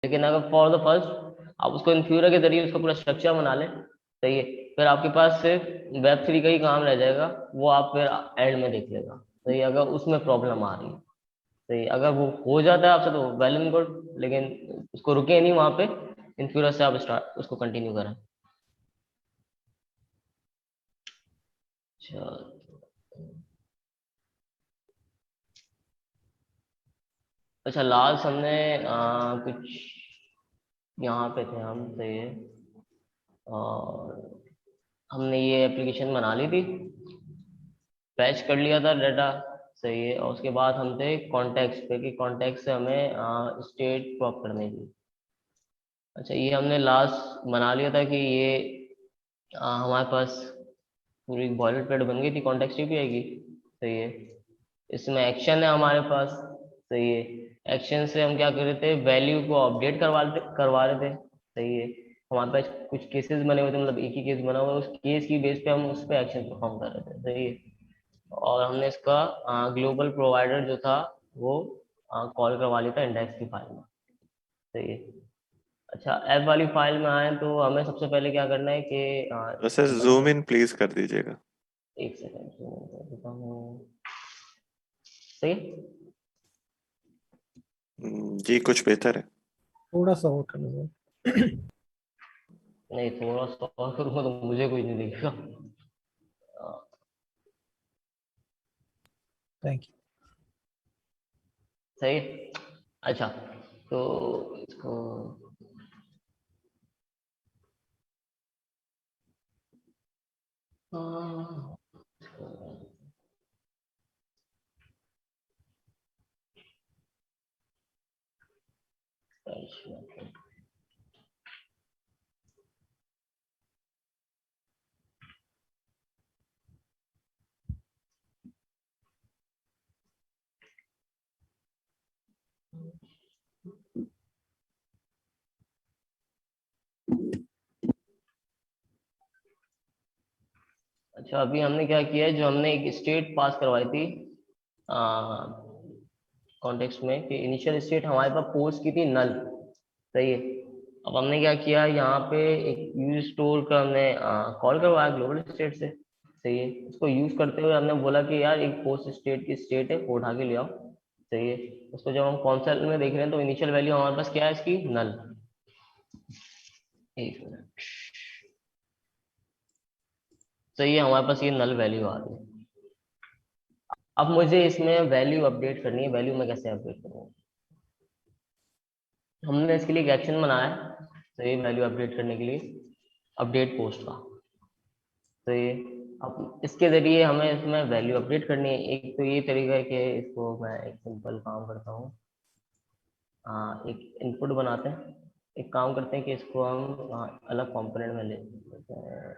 लेकिन अगर for the first आप उसको इन्फ्यूरा के जरिए उसका पूरा स्ट्रक्चर बना लें, सही है, फिर आपके पास सिर्फ वेब 3 का ही काम रह जाएगा, वो आप फिर एंड में देख लेगा, सही है, अगर उसमें प्रॉब्लम आ रही है, सही, अगर वो हो जाता है आपसे तो वेल एंड गुड, लेकिन उसको रुके नहीं वहां पे, इन्फ्यूरा से आप स्टार्ट उसको कंटिन्यू करें। अच्छा, अच्छा लास्ट हमने कुछ यहाँ पे थे हम, सही है, और हमने ये एप्लीकेशन बना ली थी, फैच कर लिया था डाटा, सही है, और उसके बाद हम थे कॉन्टेक्स्ट पे कि कॉन्टेक्स्ट से हमें स्टेट ड्रॉप करने की। अच्छा, ये हमने लास्ट बना लिया था कि ये हमारे पास पूरी बॉयलर प्लेट बन गई थी, कॉन्टेक्स्ट एपीआई की, सही है, इसमें एक्शन है हमारे पास, सही है, एक्शन से हम क्या कर रहे थे, वैल्यू को अपडेट करवा रहे थे, सही है, हमारे पास कुछ केसेस बने हुए थे, मतलब एक ही केस बना हुआ है, उस केस की बेस पे हम उस पर एक्शन परफॉर्म कर रहे थे, सही है, और हमने इसका ग्लोबल प्रोवाइडर जो था वो कॉल करवा लिया था इंडेक्स की फाइल में, सही है। अच्छा, ऐप वाली फाइल में आए तो हमें सबसे पहले क्या करना है कि वैसे अपन जूम को इन प्लीज कर दीजिएगा। एक सेकेंड, सही है? जी कुछ बेहतर है। थोड़ा सा और कर लो। नहीं, थोड़ा सा और करूंगा तो मुझे कोई नहीं देखेगा। Thank you. सही है? अच्छा, तो इसको हाँ, अच्छा, अभी हमने क्या किया है, जो हमने एक स्टेट पास करवाई थी कॉन्टेक्स्ट में, कि इनिशियल स्टेट हमारे पास पोस्ट की थी नल, सही है, अब हमने क्या किया, यहाँ पे एक यूज स्टोर का हमने कॉल करवाया ग्लोबल स्टेट से, सही है, उसको यूज करते हुए हमने बोला कि यार एक पोस्ट स्टेट की स्टेट है, वो उठा के ले आओ, सही है, उसको जब हम कॉन्सेप्ट में देख रहे हैं तो इनिशियल वैल्यू हमारे पास क्या है इसकी, नल, एक मिनट, सही है, हमारे पास ये नल वैल्यू आ रही है। अब मुझे इसमें वैल्यू अपडेट करनी है, वैल्यू में कैसे अपडेट करूँगा, हमने इसके लिए एक एक्शन बनाया है, सही, वैल्यू अपडेट करने के लिए, अपडेट पोस्ट का, तो ये अब इसके जरिए हमें इसमें वैल्यू अपडेट करनी है। एक तो ये तरीका है कि इसको मैं एक सिंपल काम करता हूँ, एक इनपुट बनाते हैं, एक काम करते हैं कि इसको हम अलग कंपोनेंट में ले लेते हैं,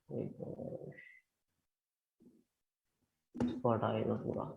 एक इसको हटाएगा पूरा।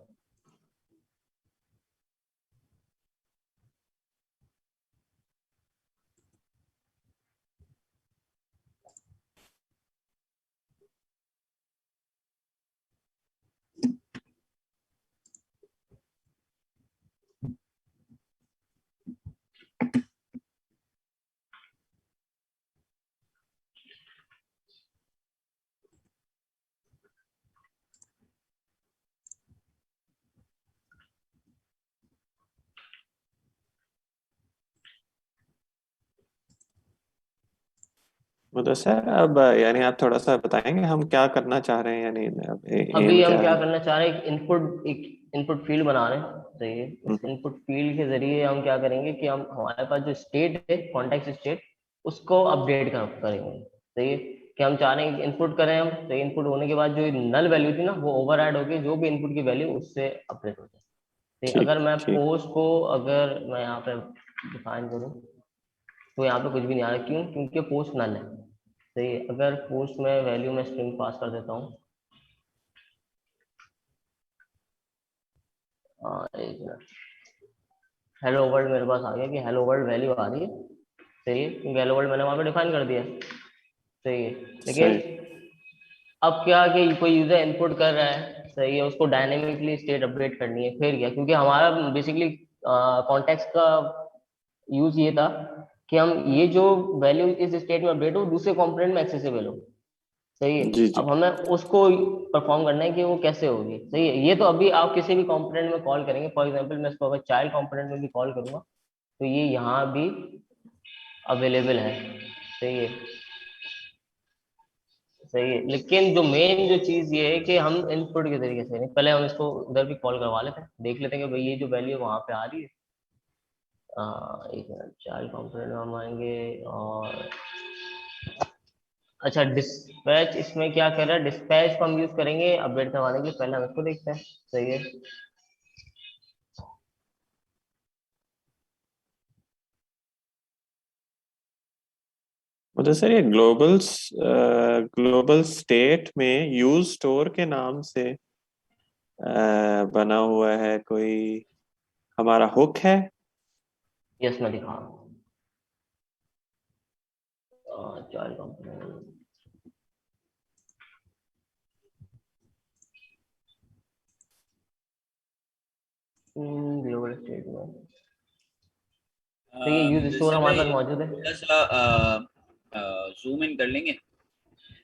मुदस्सिर अब यानी आप थोड़ा सा बताएंगे हम क्या करना चाह रहे हैं, यानी अब अभी एम हम क्या क्या है? करना चाह रहे हैं, एक इनपुट फील्ड बना रहे हैं, सही है, इस हम्म, इनपुट फील्ड के जरिए हम क्या करेंगे कि हम हमारे पास जो स्टेट है, कॉन्टेक्स्ट स्टेट, उसको अपडेट करेंगे, सही है, कि हम चाह रहे हैं इनपुट करें हम, तो इनपुट होने के बाद जो नल वैल्यू थी ना, वो ओवरराइड होके जो भी इनपुट की वैल्यू उससे अपडेट हो जाए, तो ठीक अगर मैं ठीक। पोस्ट को, अगर मैं यहाँ पे डिफाइन करूँ तो यहाँ पे कुछ भी नहीं आ रहा, क्यों, क्योंकि पोस्ट नल है, सही है, अगर पोस्ट में वैल्यू में स्ट्रिंग पास कर देता हूँ, एक मिनट, हेलो वर्ल्ड मेरे पास आ गया कि हेलो वर्ल्ड वैल्यू आ रही है, सही है, क्योंकि हेलो वर्ल्ड मैंने वहां पे डिफाइन कर दिया, सही है, लेकिन सही। अब क्या कि कोई यूजर इनपुट कर रहा है, सही है, उसको डायनेमिकली स्टेट अपडेट करनी है, फिर क्या, क्योंकि हमारा बेसिकली कॉन्टेक्स्ट का यूज ये था कि हम ये जो वैल्यू इस स्टेट में अपडेट हो दूसरे कंपोनेंट में एक्सेसिबल हो। सही है, जी जी। अब हमें उसको परफॉर्म करना है कि वो कैसे होगी। सही है, ये तो अभी आप किसी भी कंपोनेंट में कॉल करेंगे, फॉर एग्जांपल मैं इसको अगर चाइल्ड कंपोनेंट में भी कॉल करूंगा तो ये यहाँ भी अवेलेबल है। सही है, सही है, लेकिन जो मेन जो चीज ये है कि हम इनपुट के तरीके से नहीं, पहले हम इसको उधर भी कॉल करवा लेते हैं, देख लेते हैं कि भाई ये जो वैल्यू वहां पे आ रही है। एक मिनट, चाइल्ड कंपोनेंट में हम आएंगे और अच्छा डिस्पैच इसमें क्या कर रहा है, डिस्पैच को हम यूज करेंगे अपडेट करवाने के लिए, पहले हम इसको देखते हैं। सही है, मुझे सर ये ग्लोबल स्टेट में यूज स्टोर के नाम से बना हुआ है कोई हमारा हुक है। यस मैं दिखा रहा हूँ। चाइल्ड कंपोनेंट, ग्लोबल स्टेट में तो ये यूज स्टोर मिस्टर हमारे भाई पास मौजूद है। थोड़ा सा जूम इन कर लेंगे।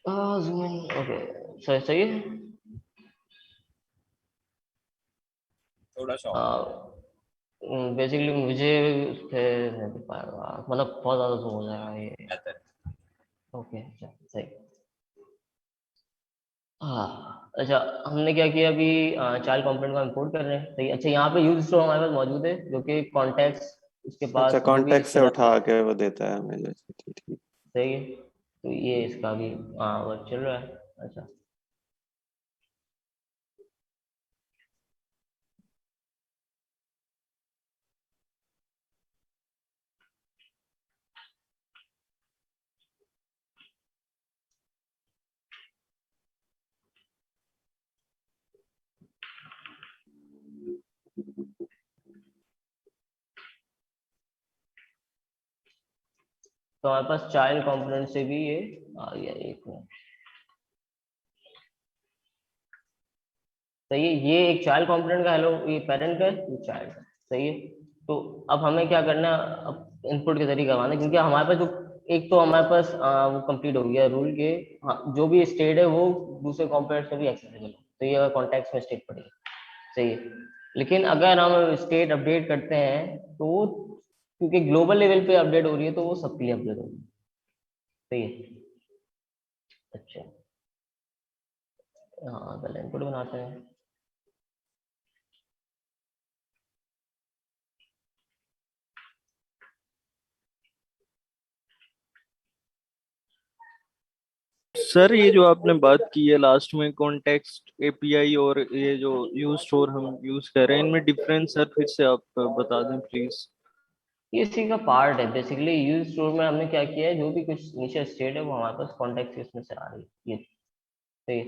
जूम इन, ओके, सही सही है। थोड़ा सा बेसिकली मुझे उससे नहीं दिख पाएगा, मतलब बहुत ज्यादा जूम हो जाएगा ये। बेहतर। ओके, सही। हाँ अच्छा, हमने क्या किया अभी, चाइल्ड कंपोनेंट को इंपोर्ट कर रहे हैं। सही, अच्छा यहाँ पे यूज स्टोर हमारे पास मौजूद है जो कि कॉन्टेक्स्ट उसके अच्छा, पास जो भी कॉन्टेक्स्ट से तरह। उठा के वो देता है हमें, जैसे ठीक ठीक। सही है, तो ये इसका भी वर्क चल रहा है। अच्छा, तो हमारे पास चाइल्ड कंपोनेंट से भी ये आ गया, एक मिनट। सही है, ये एक चाइल्ड कंपोनेंट का हेलो, ये पेरेंट का है, ये चाइल्ड का। सही है, तो अब हमें क्या करना है, अब इनपुट के जरिए करवाना है, क्योंकि हमारे पास जो एक तो हमारे पास वो कंप्लीट हो गया रूल के, हाँ, जो भी स्टेट है वो दूसरे कंपोनेंट से भी एक्सेसिबल है, तो ये अगर कॉन्टेक्स्ट में स्टेट पड़ेगी। सही है, लेकिन अगर हम स्टेट अपडेट करते हैं तो वो, क्योंकि ग्लोबल लेवल पे अपडेट हो रही है तो वो सबके लिए अपडेट होगी। सही है, अच्छा, हाँ पहले इनपुट बनाते हैं। सर ये जो आपने बात की है लास्ट में कॉन्टेक्स्ट एपीआई और ये जो यूज स्टोर हम यूज कर रहे हैं, इनमें डिफरेंस सर फिर से आप बता दें प्लीज। ये इसी का पार्ट है बेसिकली। यूज स्टोर में हमने क्या किया है, जो भी कुछ इनिशियल स्टेट है वो हमारे पास कॉन्टेक्स्ट इसमें से आ रही है। ये सही है,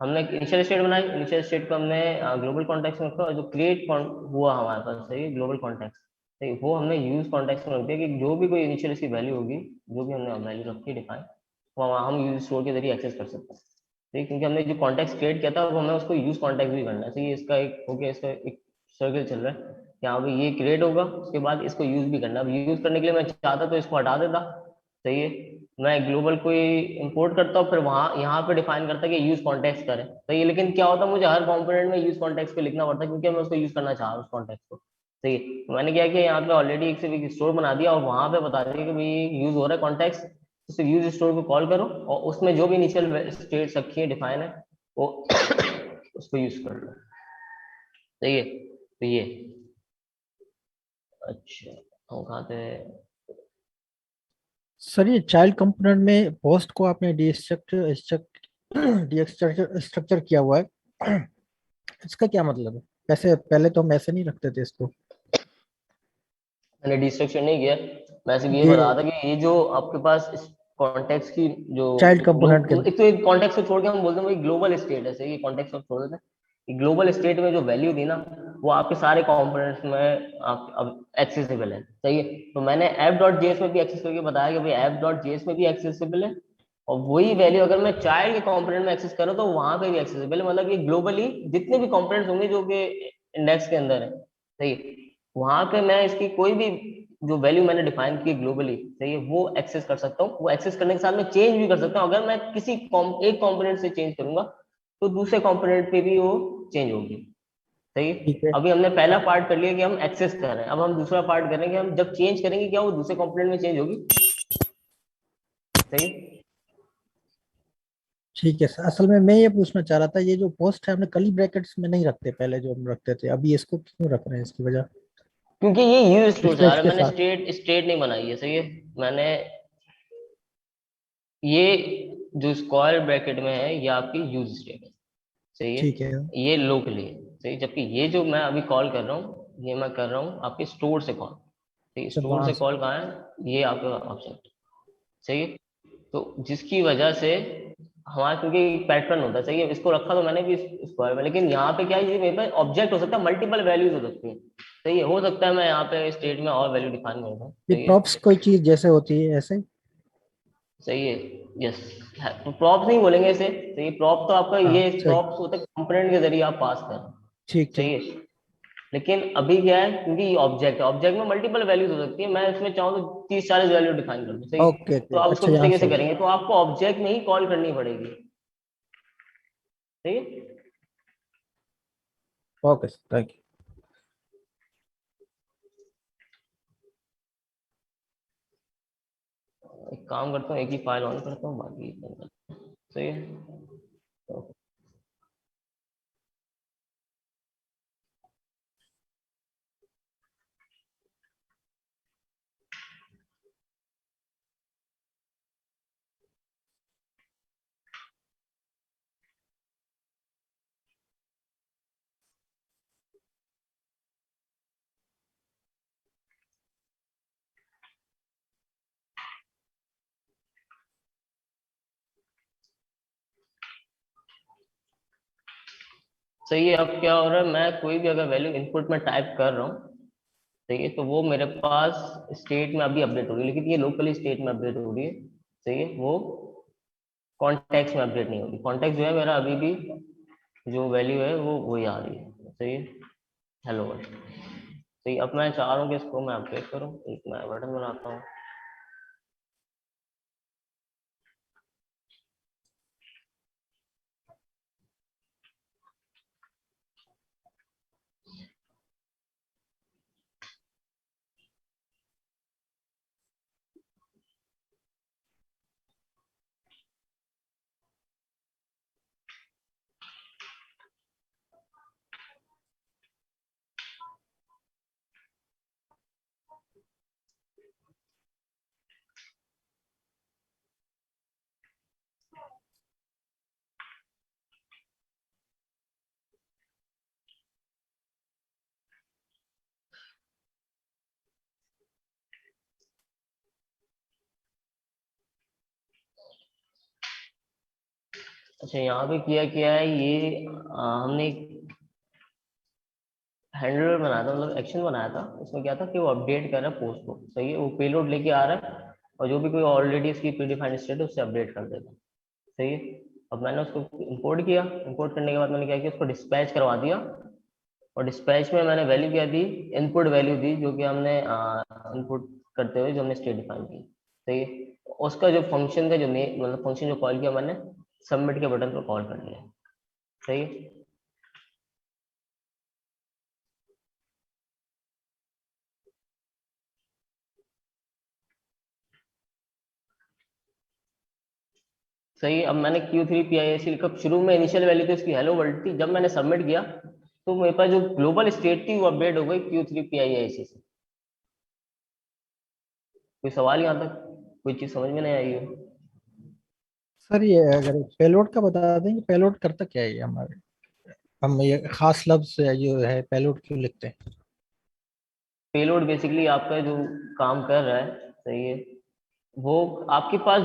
हमने इनिशियल स्टेट बनाई, इनिशियल स्टेट को हमने ग्लोबल कॉन्टेक्स्ट में रखा, और जो क्रिएट हुआ हमारे पास, सही है, ग्लोबल कॉन्टेक्स्ट, सही, वो हमने यूज कॉन्टेक्स्ट में रख दिया कि जो भी कोई इनिशियल इसकी वैल्यू होगी, जो भी हमने वैल्यू रखी डिफाइन, वो हम यूज स्टोर के जरिए एक्सेस कर सकते हैं। ठीक, क्योंकि हमने जो कॉन्टेक्स्ट क्रिएट किया था वो हमें उसको यूज कॉन्टेक्स्ट भी करना है। सही है, इसका एक हो गया, इसका एक सर्कल चल रहा है कि हाँ भाई ये क्रिएट होगा, उसके बाद इसको यूज भी करना है। अब यूज करने के लिए मैं चाहता तो इसको हटा देता। सही है, मैं ग्लोबल कोई इंपोर्ट करता हूँ, फिर वहां यहाँ पे डिफाइन करता कि यूज कॉन्टेक्स्ट करें। सही है, लेकिन क्या होता है, मुझे हर कंपोनेंट में यूज कॉन्टेक्स्ट पे लिखना पड़ता है, क्योंकि मैं उसको यूज करना चाह रहा हूँ उस कॉन्टेक्स्ट को। सही है, तो मैंने क्या किया, यहाँ पे ऑलरेडी एक से एक स्टोर बना दिया और वहां पे बता दिया कि भाई यूज हो रहा है कॉन्टेक्स्ट, तो सिर्फ यूज स्टोर को कॉल करो और उसमें जो भी इनिशियल स्टेट रखी है डिफाइन है वो उसको यूज कर लो। सही है, तो ये अच्छा, हम कहाँ थे। सर ये चाइल्ड कंपोनेंट में पोस्ट को आपने डी स्ट्रक्चर किया हुआ है। इसका क्या मतलब है? कैसे, पहले तो हम ऐसे नहीं रखते थे इसको। मैंने डिस्ट्रक्शन नहीं किया, मैं सिर्फ ये ये बता था कि ये जो आपके पास इस कॉन्टेक्स्ट की जो चाइल्ड कंपोनेंट के एक तो एक कॉन्टेक्स्ट को छोड़ के हम बोलते हैं भाई ग्लोबल स्टेट है। सही, ये कॉन्टेक्स्ट को छोड़ देते हैं, ग्लोबल स्टेट में जो वैल्यू थी ना वो आपके सारे कंपोनेंट्स में आप अब एक्सेसिबल है। सही है, तो मैंने ऐप डॉट जेएस में भी एक्सेस करके बताया कि भाई ऐप डॉट जेएस में भी एक्सेसिबल है और वही वैल्यू अगर मैं चाइल्ड के कंपोनेंट में एक्सेस करूँ तो वहां पे भी एक्सेसिबल है, मतलब ये ग्लोबली जितने भी कंपोनेंट्स होंगे जो कि इंडेक्स के अंदर है, सही है, वहां पे मैं इसकी कोई भी जो वैल्यू मैंने डिफाइन की ग्लोबली, सही है, वो एक्सेस कर सकता हूँ। वो एक्सेस करने के साथ में चेंज भी कर सकता हूँ। अगर मैं किसी एक कंपोनेंट से चेंज करूंगा तो दूसरे कंपोनेंट पे भी वो चेंज होगी, सही है। ठीक है। अभी हमने पहला पार्ट कर लिया कि हम एक्सेस कर रहे हैं, अब हम दूसरा पार्ट करेंगे, हम जब चेंज करेंगे क्या वो दूसरे कंपोनेंट में चेंज होगी, सही है। ठीक है सर, असल में मैं ये पूछना चाह रहा था, ये जो पोस्ट है हमने कली ब्रैकेट्स में नहीं रखते पहले जो हम रखते थे, अभी इसको क्यों रख रहे हैं, इसकी वजह? क्योंकि ये यूज स्टोर से आ स्पेस रहा है, के मैंने साथ। स्टेट स्टेट नहीं बनाई है, सही है। मैंने ये जो स्क्वायर ब्रैकेट में है ये आपकी यूज स्टेट है, सही है, ठीक है। ये लोकली है, सही। जबकि ये जो मैं अभी कॉल कर रहा हूँ ये मैं कर रहा हूँ आपके स्टोर से कॉल, ठीक है। जब स्टोर वहां से से। कॉल कहाँ है, ये आपका ऑब्जेक्ट, सही है। तो जिसकी वजह से हमारा, क्योंकि पैटर्न होता है, सही है, इसको रखा तो मैंने भी स्क्वायर में, लेकिन यहाँ पे क्या है, ये मेरे पास ऑब्जेक्ट हो सकता है, मल्टीपल वैल्यूज हो सकती है, सही है। हो सकता है मैं यहाँ पे स्टेट में और वैल्यू डिफाइन करूँ, ये सही है, प्रॉप्स कोई चीज जैसे होती है ऐसे? सही है, यस। तो प्रॉप नहीं बोलेंगे इसे, सही। प्रॉप तो आपका हाँ ये सही। प्रॉप होता है कंपोनेंट के जरिए आप पास कर, ठीक सही ठीक। है। लेकिन अभी क्या है, क्योंकि ये ऑब्जेक्ट है, ऑब्जेक्ट में मल्टीपल वैल्यूज हो सकती है, मैं इसमें चाहूँ तो 30-40 वैल्यू डिफाइन कर दूँ, सही है। ओके तो ओके, आप उसको अच्छा किस यहाँ तरीके से से। करेंगे, तो आपको ऑब्जेक्ट में ही कॉल करनी पड़ेगी, सही है। Okay thank you. एक काम करता हूँ, एक ही फाइल ऑन करता हूँ, बाकी बंद करता हूँ, सही है। तो सही है, अब क्या हो रहा है, मैं कोई भी अगर वैल्यू इनपुट में टाइप कर रहा हूँ, सही है, तो वो मेरे पास स्टेट में अभी अपडेट हो रही है, लेकिन ये लोकली स्टेट में अपडेट हो रही है, सही है। वो कॉन्टेक्स्ट में अपडेट नहीं होगी। कॉन्टेक्स्ट जो है मेरा अभी भी जो वैल्यू है वो वही आ रही है, सही है, हेलो वर्ल्ड, सही। अब मैं चाह रहा हूँ कि इसको मैं अपडेट करूँ, एक मैं बटन बनाता हूँ। अच्छा, यहाँ पे किया क्या है, ये हमने हैंडलर बनाया था, मतलब एक्शन बनाया था। उसमें क्या था कि वो अपडेट कर रहा है पोस्ट को, सही है, वो पेलोड लेके आ रहा है और जो भी कोई ऑलरेडी इसकी प्रीडिफाइंड स्टेट है उससे अपडेट कर देता है, सही है। अब मैंने उसको इंपोर्ट किया, इंपोर्ट करने के बाद मैंने क्या किया, उसको डिस्पैच करवा दिया, और डिस्पैच में मैंने वैल्यू क्या दी, इनपुट वैल्यू दी, जो कि हमने इनपुट करते हुए जो हमने स्टेट डिफाइन की, सही है। उसका जो फंक्शन का जो मतलब फंक्शन जो कॉल किया मैंने, सबमिट के बटन पर कॉल कर लिया, सही है। सही है, अब मैंने Q3 PIAC लिखा, शुरू में इनिशियल वैल्यू तो इसकी हेलो वर्ल्ड थी, जब मैंने सबमिट किया तो मेरे पास जो ग्लोबल स्टेट थी वो अपडेट हो गई Q3 PIAC से। कोई सवाल यहाँ तक, कोई चीज समझ में नहीं आई हो? सर ये अगर पेलोड का बता देंगे, पेलोड करता क्या है ये हमारे, हम ये खास लफ्ज जो है पेलोड क्यों लिखते हैं? पेलोड बेसिकली आपका जो काम कर रहा है, सही है, वो आपके पास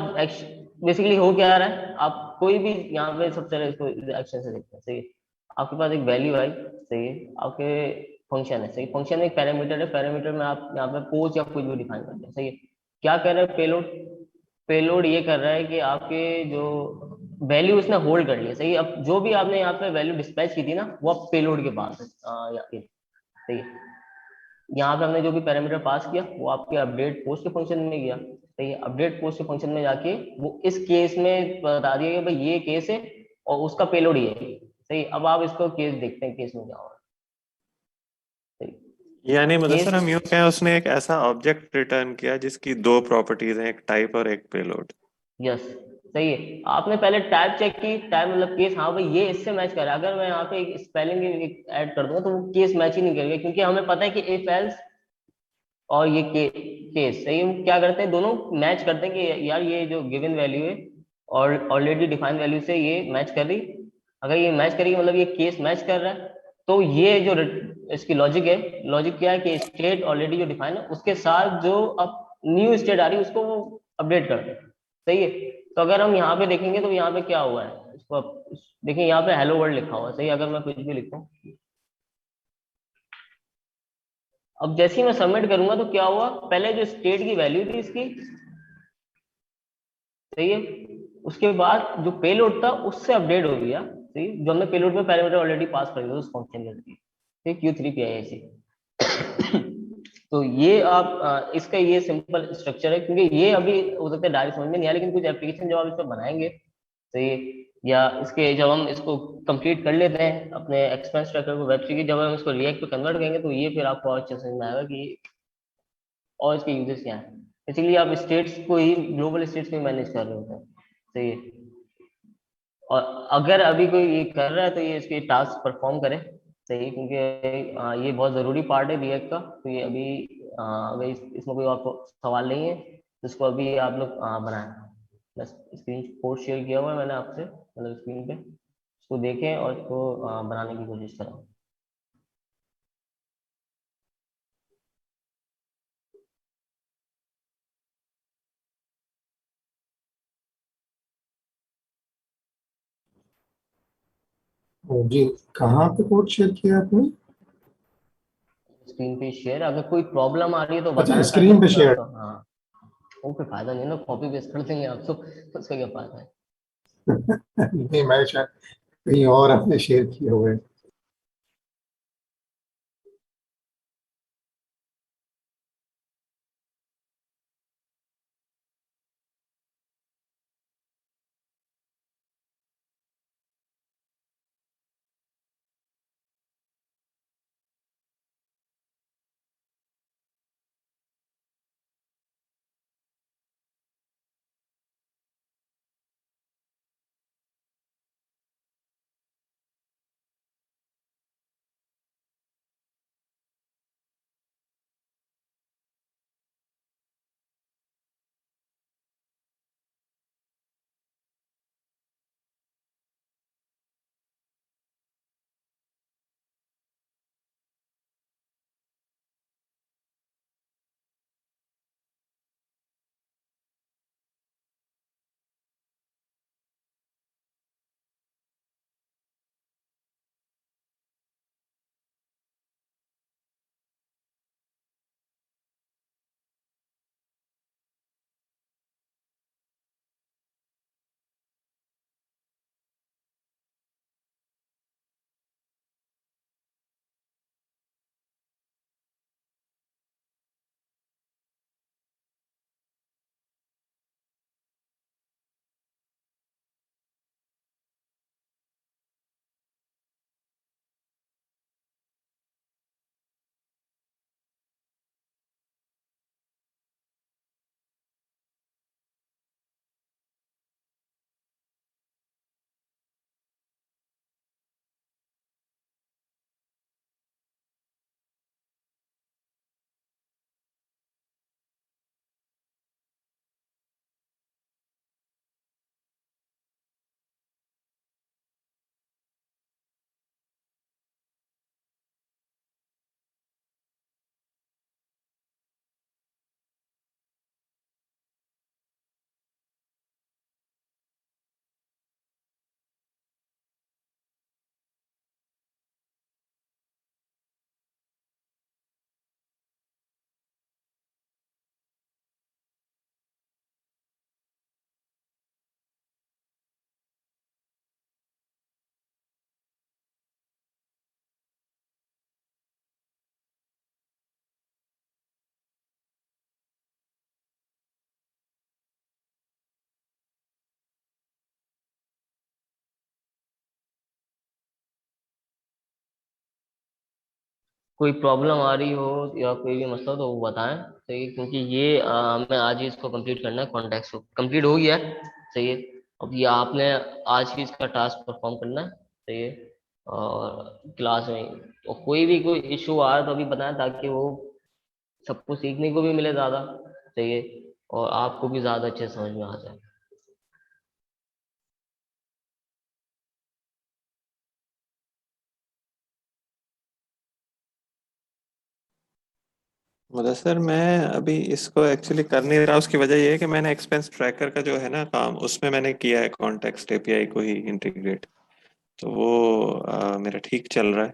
बेसिकली हो क्या रहा है, आप कोई भी यहाँ पे सबसे पहले इसको एक्शन से देखते हैं, सही है। आपके पास एक वैल्यू आई, सही है, आपके फंक्शन है, सही। फंक्शन में एक पैरामीटर है, पैरामीटर में आप यहाँ पे पोज या कुछ भी डिफाइन करते हैं, सही है। क्या कह रहे हैं पेलोड, पेलोड ये कर रहा है कि आपके जो वैल्यू उसने होल्ड कर लिया, सही है। अब जो भी आपने यहाँ पे वैल्यू डिस्पैच की थी ना, वो अब पेलोड के पास है। सही है। यहाँ पे हमने जो भी पैरामीटर पास किया वो आपके अपडेट पोस्ट के फंक्शन में गया, सही है। अपडेट पोस्ट के फंक्शन में जाके वो इस केस में बता दिया कि भाई ये केस है और उसका पेलोड ये है, सही। अब आप इसको केस देखते हैं, केस में क्या होगा, सही। यानी केस, मुदस्सर हम यूं कहें उसने एक ऐसा ऑब्जेक्ट रिटर्न किया जिसकी दो प्रॉपर्टीज हैं, एक टाइप और एक पेलोड। यस, सही है। आपने पहले टाइप चेक की, टाइप मतलब केस, हाँ भाई ये इससे मैच कर रहा है। अगर मैं यहाँ पे एक स्पेलिंग ऐड कर दूंगा तो वो केस मैच ही नहीं करेगा, क्योंकि हमें पता है कि इफ एल्स और ये केस, सही है। वो क्या करते हैं, दोनों मैच करते हैं कि यार ये जो गिवन वैल्यू है और ऑलरेडी डिफाइंड वैल्यू से ये मैच कर रही। अगर ये मैच करेगी मतलब ये केस मैच कर रहा है, तो ये जो इसकी लॉजिक है, लॉजिक क्या है कि स्टेट ऑलरेडी जो डिफाइन है उसके साथ जो अब न्यू स्टेट आ रही है उसको वो अपडेट करते हैं, सही है। तो अगर हम यहाँ पे देखेंगे तो यहाँ पे क्या हुआ है, इसको देखिए, यहाँ पे हेलो वर्ल्ड लिखा हुआ है, सही। अगर मैं कुछ भी लिखता हूँ, अब जैसे ही मैं सबमिट करूंगा तो क्या हुआ, पहले जो स्टेट की वैल्यू थी इसकी, सही है, उसके बाद जो पेलोड था उससे अपडेट हो गया, सही। जो हमने पेलोड में पैरामीटर ऑलरेडी पास कर दिया उस फंक्शन के जरिए, ठीक, Q3 PIAC। तो ये आप इसका ये सिंपल स्ट्रक्चर है, क्योंकि ये अभी हो सकता है डायरेक्ट समझ में नहीं आया, लेकिन कुछ एप्लीकेशन जब आप इस पर बनाएंगे, सही है, या इसके जब हम इसको कंप्लीट कर लेते हैं अपने एक्सपेंस ट्रैकर को, वेब की जब हम इसको रिएक्ट पे कन्वर्ट करेंगे तो ये फिर आपको और अच्छे समझ में आएगा कि और इसके यूजेस क्या है। बेसिकली आप स्टेट्स को ही, ग्लोबल स्टेट्स को ही मैनेज कर रहे होते हैं, सही है। और अगर अभी कोई ये कर रहा है तो ये इसके टास्क परफॉर्म करे, सही है, क्योंकि ये बहुत जरूरी पार्ट है रिएक्ट का। तो ये अभी अगर इसमें कोई आपको सवाल नहीं है तो इसको अभी आप लोग बनाएं। बस स्क्रीन कोड शेयर किया हुआ है मैंने आपसे, मतलब स्क्रीन पे, इसको देखें और इसको बनाने की कोशिश करें। जी, कहाँ पे कोड शेयर किया आपने? स्क्रीन पे शेयर, अगर कोई प्रॉब्लम आ रही है तो अच्छा, बताएं, ताकि स्क्रीन पे मैं शेयर। उसका, हाँ, वो कोई फायदा नहीं है ना, कॉपी पेस्ट कर देंगे आप तो उसका क्या फायदा है। नहीं, मैं शायद कहीं और आपने शेयर किए हुए। कोई प्रॉब्लम आ रही हो या कोई भी मसला हो तो वो बताएं, सही है, क्योंकि ये हमें आज ही इसको कंप्लीट करना है, कॉन्टेक्स्ट को कंप्लीट हो गया है, सही है। अब ये आपने आज ही इसका टास्क परफॉर्म करना है, सही है, और क्लास में और कोई भी कोई इशू आ रहा है तो अभी बताएं, ताकि वो सबको सीखने को भी मिले ज़्यादा, सही है, और आपको भी ज़्यादा अच्छे से समझ में आ जाए। मुदस्सिर, मैं अभी इसको एक्चुअली कर नहीं रहा। उसकी वजह ये है कि मैंने एक्सपेंस ट्रैकर का जो है ना काम, उसमें मैंने किया है कॉन्टेक्स्ट एपीआई को ही इंटीग्रेट। तो वो मेरा ठीक चल रहा है।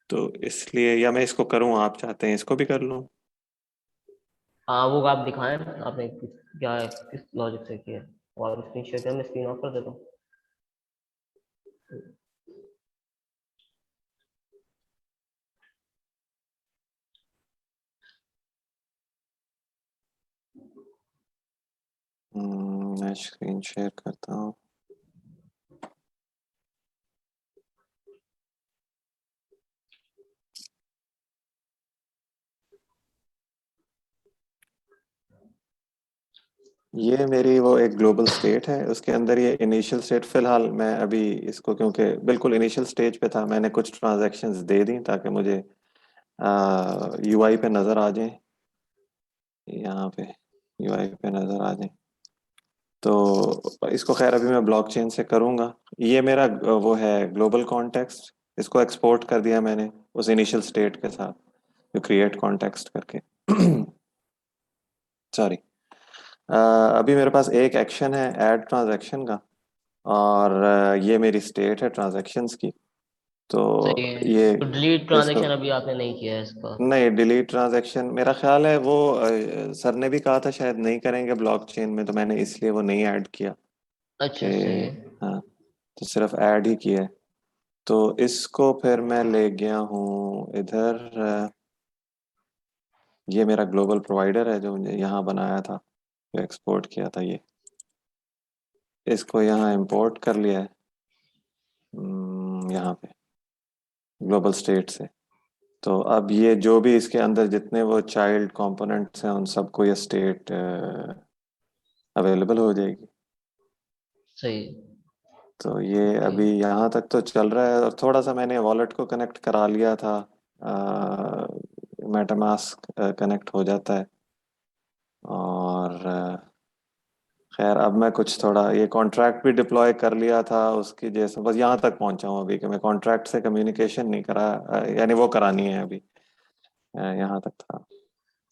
तो इसलिए, या मैं इसको करूँ, आप चाहते हैं इसको भी कर लूँ? हाँ वो आप दिखाएं, आपने क्या किस लॉजिक से किया है, और स्क्रीन शेयर करें, मैं स्क्रीन ऑफ कर देता हूँ। मैं स्क्रीन शेयर करता हूँ। ये मेरी वो एक ग्लोबल स्टेट है, उसके अंदर ये इनिशियल स्टेट, फिलहाल मैं अभी इसको, क्योंकि बिल्कुल इनिशियल स्टेज पे था, मैंने कुछ ट्रांजैक्शंस दे दी ताकि मुझे यूआई पे नज़र आ जाए। यहाँ पे यूआई पे नज़र आ जाए। तो इसको खैर अभी मैं ब्लॉकचेन से करूँगा। ये मेरा वो है ग्लोबल कॉन्टेक्स्ट, इसको एक्सपोर्ट कर दिया मैंने उस इनिशियल स्टेट के साथ, जो क्रिएट कॉन्टेक्स्ट करके सॉरी। अभी मेरे पास एक एक्शन है ऐड ट्रांजैक्शन का, और ये मेरी स्टेट है ट्रांजैक्शंस की। तो सही है, ये तो डिलीट इसको, ट्रांजेक्शन अभी आपने नहीं किया है इसका। नहीं, डिलीट ट्रांजैक्शन मेरा ख्याल है वो सर ने भी कहा था शायद नहीं करेंगे ब्लॉकचेन में, तो मैंने इसलिए वो नहीं ऐड किया अच्छा, सही कि, है। हाँ, तो सिर्फ ऐड ही किया है। तो इसको फिर मैं ले गया हूँ इधर। ये मेरा ग्लोबल प्रोवाइडर है जो मुझे यहाँ बनाया था, जो एक्सपोर्ट किया था, ये इसको यहाँ इंपोर्ट कर लिया है यहाँ पे ग्लोबल स्टेट से। तो अब ये जो भी इसके अंदर जितने वो चाइल्ड कंपोनेंट्स हैं, उन सबको ये स्टेट अवेलेबल हो जाएगी। सही है। तो ये ओके। अभी यहाँ तक तो चल रहा है, और थोड़ा सा मैंने वॉलेट को कनेक्ट करा लिया था, मेटामास्क कनेक्ट हो जाता है। और खैर अब मैं कुछ थोड़ा ये कॉन्ट्रैक्ट भी डिप्लॉय कर लिया था उसकी, जैसे बस यहाँ तक पहुंचा हूँ अभी कि मैं कॉन्ट्रैक्ट से कम्युनिकेशन नहीं करा, यानी वो करानी है अभी। यहाँ तक था,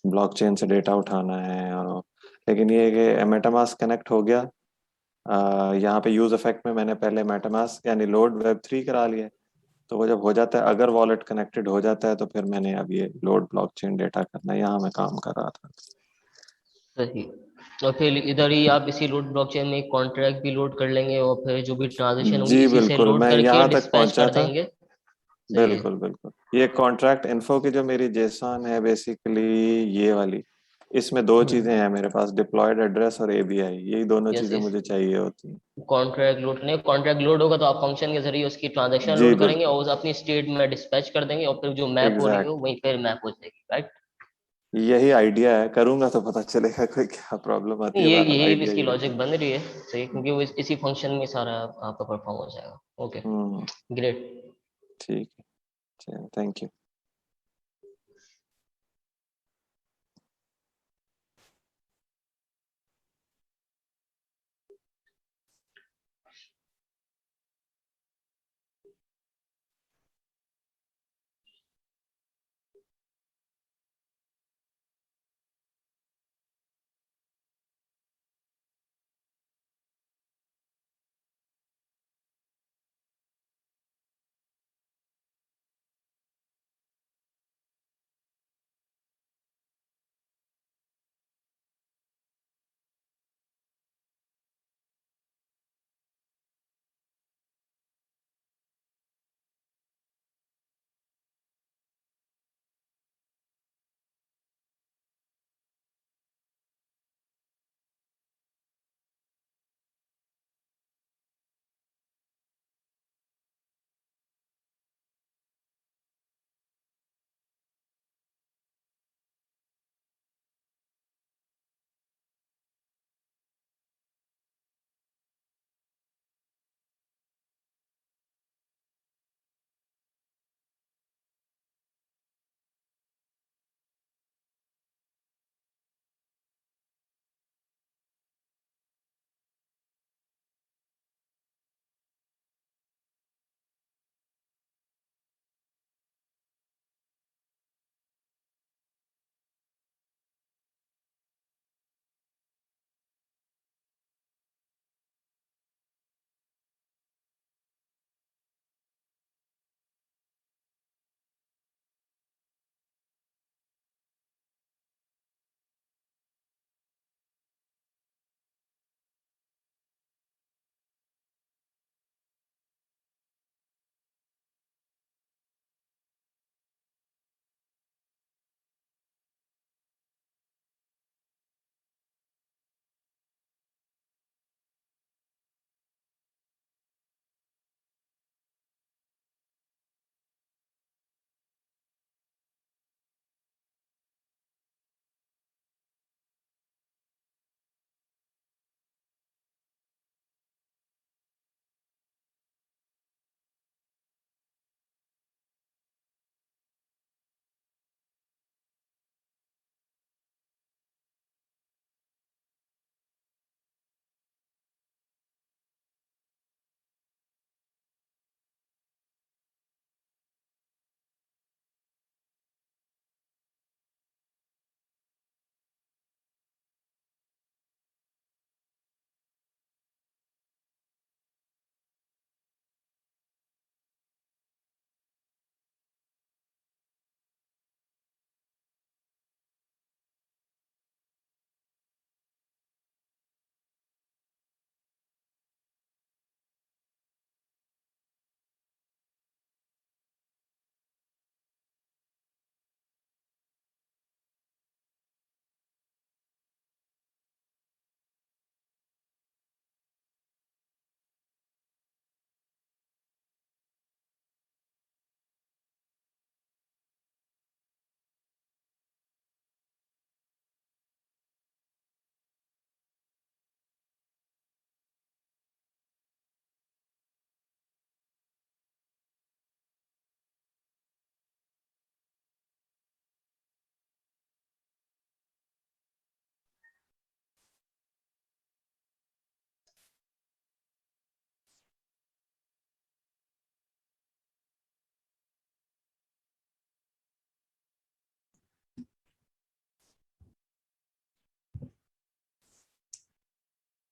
ब्लॉकचेन से डेटा उठाना है, और लेकिन ये है कि मेटामास्क कनेक्ट हो गया। यहाँ पे यूज इफेक्ट में मैंने पहले मेटामास्क यानी लोड वेब 3 करा लिया है। तो वो जब हो जाता है, अगर वॉलेट कनेक्टेड हो जाता है, तो फिर मैंने अब ये लोड ब्लॉकचेन डेटा करना है, यहाँ मैं काम कर रहा था। सही। और फिर इधर ही आप इसी लोड ब्लॉकचेन में एक कॉन्ट्रैक्ट भी लोड कर लेंगे, और फिर जो भी ट्रांजेक्शन होगी जी इसी से बिल्कुल, लोड मैं करके यहाँ तक डिस्पैच पहुंचा कर था। देंगे। सही है। बिल्कुल बिल्कुल, ये कॉन्ट्रैक्ट इन्फो की जो मेरी जेसन है बेसिकली, ये वाली, इसमें दो चीजें हैं मेरे पास, डिप्लॉयड एड्रेस और एबीआई, यही दोनों यस, चीजें इस मुझे चाहिए होती हैं। कॉन्ट्रैक्ट लोड नहीं, कॉन्ट्रैक्ट लोड होगा तो आप फंक्शन के जरिए उसकी ट्रांजेक्शन जी लोड करेंगे बिल्कुल, और उसे अपनी स्टेट में डिस्पैच कर देंगे, और फिर जो मैप हो रही हो एग्जैक्ट, वहीं पर मैप हो जाएगी, राइट। यही आइडिया है, करूंगा तो पता चलेगा कोई क्या प्रॉब्लम आती है, ये बहरहाल यही आइडिया इसकी यही लॉजिक था। बन रही है, सही, क्योंकि वो इसी फंक्शन में सारा आपका परफॉर्म हो जाएगा। ओके, हम्म, ग्रेट। ठीक है, थैंक यू।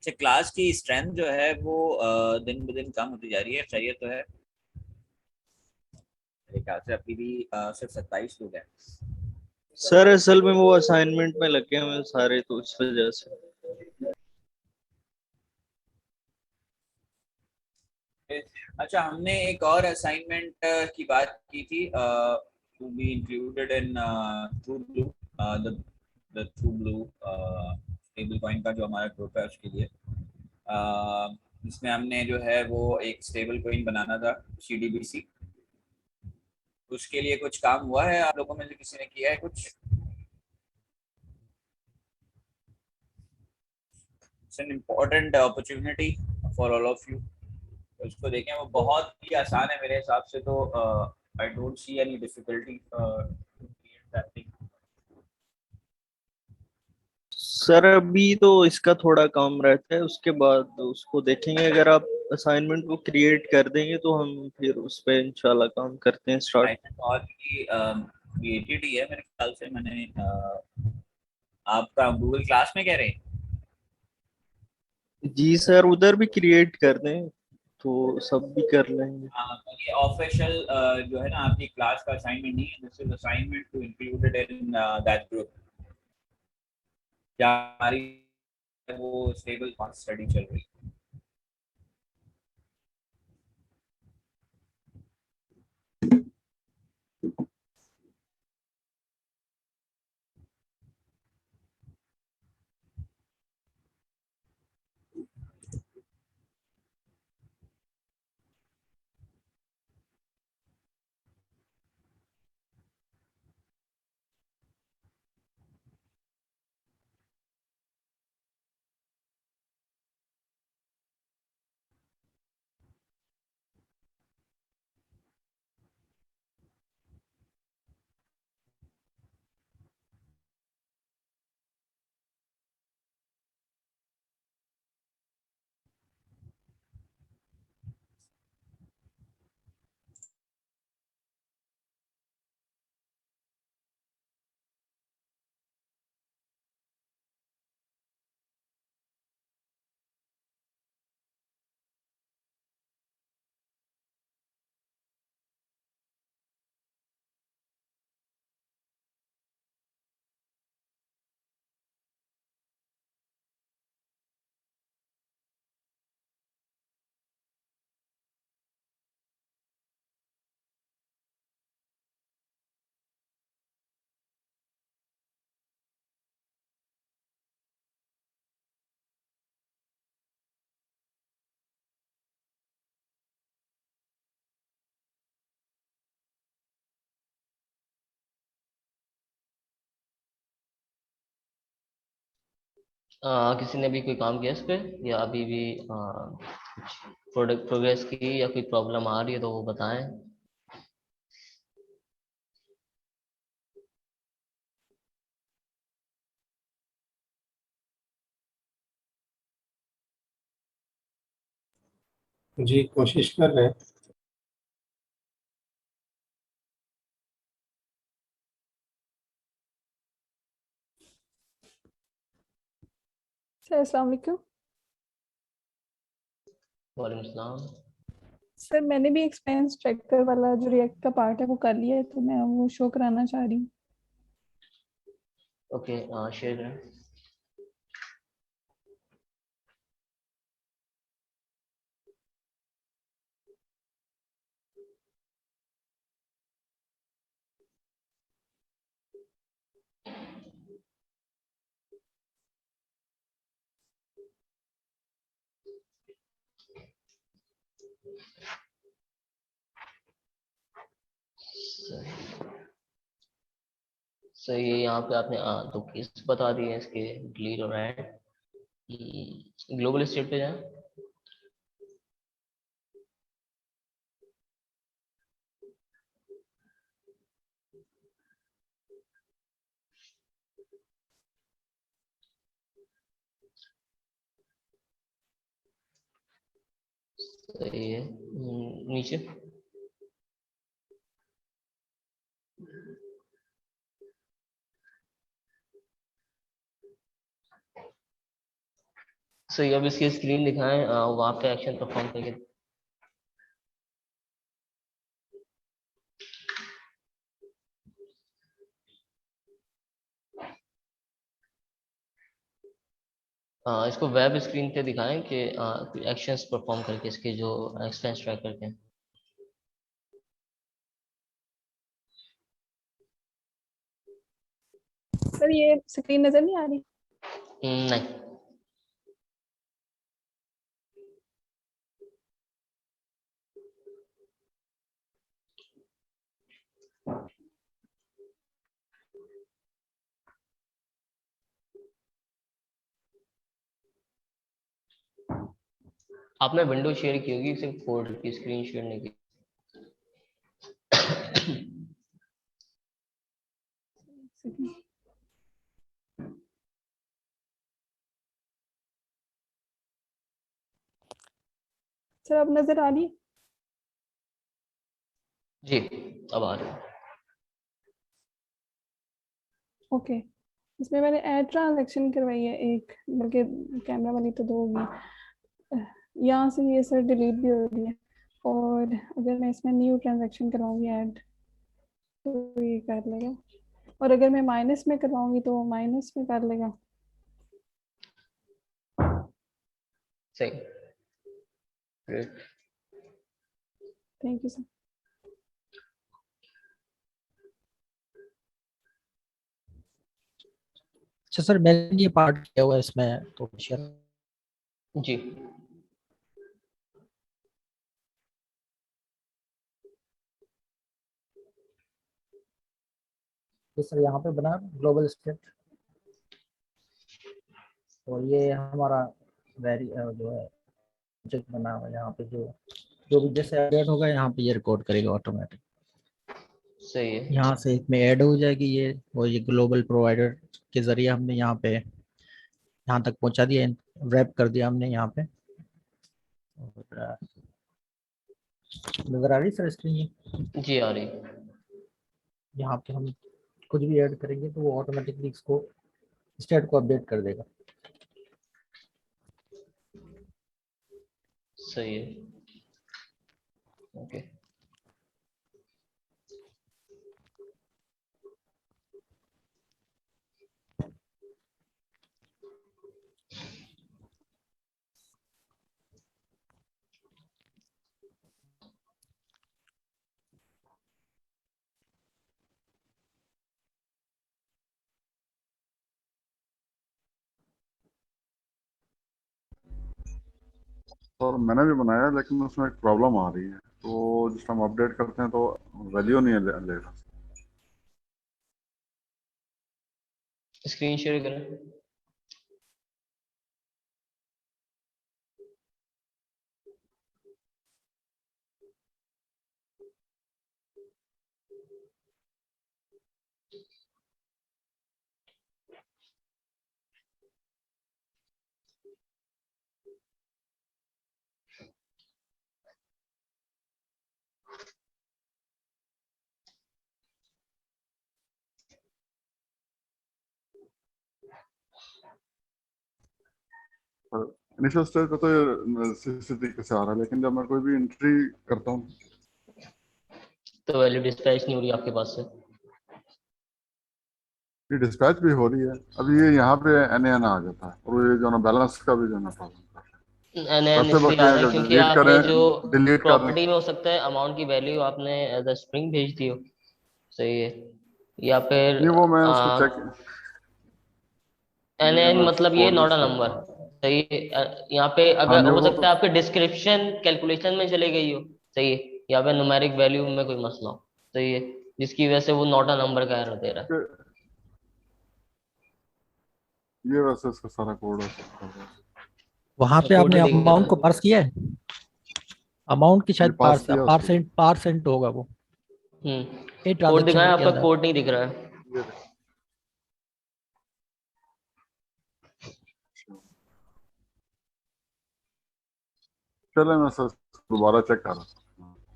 अच्छा, क्लास की स्ट्रेंथ जो है वो दिन ब दिन कम होती जा रही है, चाहिए तो है मेरे ख्याल से अभी भी सिर्फ 27 लोग हैं। सर असल में वो असाइनमेंट में लगे हुए हैं सारे, तो इस वजह से। अच्छा, हमने एक और असाइनमेंट की बात की थी, to be included in true blue, the true blue stable coin का जो हमारा ग्रुप है उसके लिए। इसमें हमने जो है वो एक स्टेबल कॉइन बनाना था, CDBC। उसके लिए कुछ काम हुआ है आप लोगों में से किसी ने किया है कुछ? It's an important opportunity for all of you. उसको देखें, वो बहुत ही आसान है मेरे हिसाब से, तो I don't see any difficulty to create that thing. Sir अभी तो इसका थोड़ा काम रहता है, उसके बाद उसको देखेंगे। अगर आप असाइनमेंट को क्रिएट कर देंगे तो हम फिर उस पे इंशाल्लाह काम करते हैं स्टार्ट। और भी क्रिएटेड ही है मेरे ख्याल से। मैंने आपका गूगल क्लास में कह रहे हैं? जी सर, उधर भी क्रिएट कर दें तो सब भी कर लेंगे। तो ये ऑफिशियल जो है ना आपकी क्लास का असाइनमेंट नहीं है, this is assignment to included in that group जहाँ हमारी वो स्टेबल स्टडी चल रही है। किसी ने भी कोई काम किया इस पे, या अभी भी कुछ प्रोडक्ट प्रोग्रेस की, या कोई प्रॉब्लम आ रही है तो वो बताएं। जी कोशिश कर रहे हैं। सर अस्सलाम वालेकुम। वालेकुम सलाम। सर मैंने भी एक्सपेंस ट्रैकर वाला जो रिएक्ट का पार्ट है वो कर लिया है, तो मैं वो शो कराना चाह रही हूँ। ओके, शेयर करें। सही है। यहाँ पे आपने दो केस बता दिए हैं इसके, ग्लीड और एंड। ग्लोबल स्टेट पे जाएं। सही है। नीचे। सही, अब इसकी स्क्रीन दिखाएं, वहाँ पे एक्शन परफॉर्म करके। इसको वेब स्क्रीन पे दिखाएं कि एक्शंस परफॉर्म करके इसके जो एक्सपेंस ट्रैक करके हैं। सर ये स्क्रीन नजर नहीं आ रही? नहीं। आपने विंडो शेयर की होगी, सिर्फ कोड की स्क्रीन शेयर नहीं की। सर अब नजर आ रही? जी, अब आ रही है। ओके, इसमें मैंने ऐड ट्रांजैक्शन करवाई है एक, बल्कि कैमरा वाली तो दो होगी। यहाँ से ये सर डिलीट भी हो रही है, और अगर मैं इसमें न्यू ट्रांजैक्शन करवाऊंगी ऐड तो ये कर लेगा, और अगर मैं माइनस में करवाऊंगी तो माइनस में कर लेगा। सही, ग्रेट। Thank you sir. अच्छा सर, मैंने ये पार्ट किया हुआ है इसमें, तो शेयर। जी, ये सर यहाँ पे बना ग्लोबल स्क्रिप्ट, और ये हमारा वेरी जो है प्रोजेक्ट बना हुआ है। यहाँ पे जो जो भी जैसे अपडेट होगा यहाँ पे ये रिकॉर्ड करेगा ऑटोमेटिक। सही है। यहाँ से इसमें ऐड हो जाएगी ये, और ये ग्लोबल प्रोवाइडर के जरिए हमने यहाँ पे यहाँ तक पहुँचा दिया, रैप कर दिया हमने यहाँ पे। और नजर आ रही सर स्क्रीन ये? जी, आ रही। यहाँ पे हम कुछ भी ऐड करेंगे तो वो ऑटोमेटिकली इसको स्टेट को अपडेट कर देगा। सही है। ओके। और मैंने भी बनाया है, लेकिन उसमें एक प्रॉब्लम आ रही है। तो जिस टाइम अपडेट करते हैं तो वैल्यू नहीं ले रहा। स्क्रीन शेयर करें। इनिशियल स्टेज पे तो ये इसी तरीके से आ रहा है, लेकिन जब मैं कोई भी एंट्री करता हूँ तो वैल्यू डिस्पैच नहीं हो रही आपके पास से। ये डिस्पैच भी हो रही है। अभी ये यहाँ पे NaN आ जाता है, और ये जो ना बैलेंस का भी जो ना प्रॉब्लम कर रहा है। एनएन वैसे इसलिए बाकी आ है रहा है जब क्योंकि डिलीट आपने जो करें, डिलीट करने प्रॉपर्टी में हो सकता है अमाउंट की वैल्यू आपने एज अ स्ट्रिंग भेज दी हो। सही है। या फिर नहीं, वो मैं उसको चेक, ये एनएन मैं मतलब ये code not a use number. करता हूँ। सही है। यहाँ पे हाँ अगर नहीं, हो वो सकता तो है आपके डिस्क्रिप्शन कैलकुलेशन में चले गई हो। सही है। या फिर न्यूमेरिक वैल्यू में कोई मसला हो। सही है, जिसकी वजह से वो नॉट अ नंबर का एरर दे रहा है। ये वैसे इसका सारा कोड है कर रहा है। वहां पे कोड आपने रीडिंग कर अमाउंट रहा को है। पार्स किया है? अमाउंट की ये शायद पास किया उसको। पारसेंट होगा वो, ए कोड ट्रांजेक्शन दिखाएं, के आपका अंदर। कोड नहीं दिख रहा है। ये देखो। चले मैं सर दोबारा चेक कर रहा हूँ।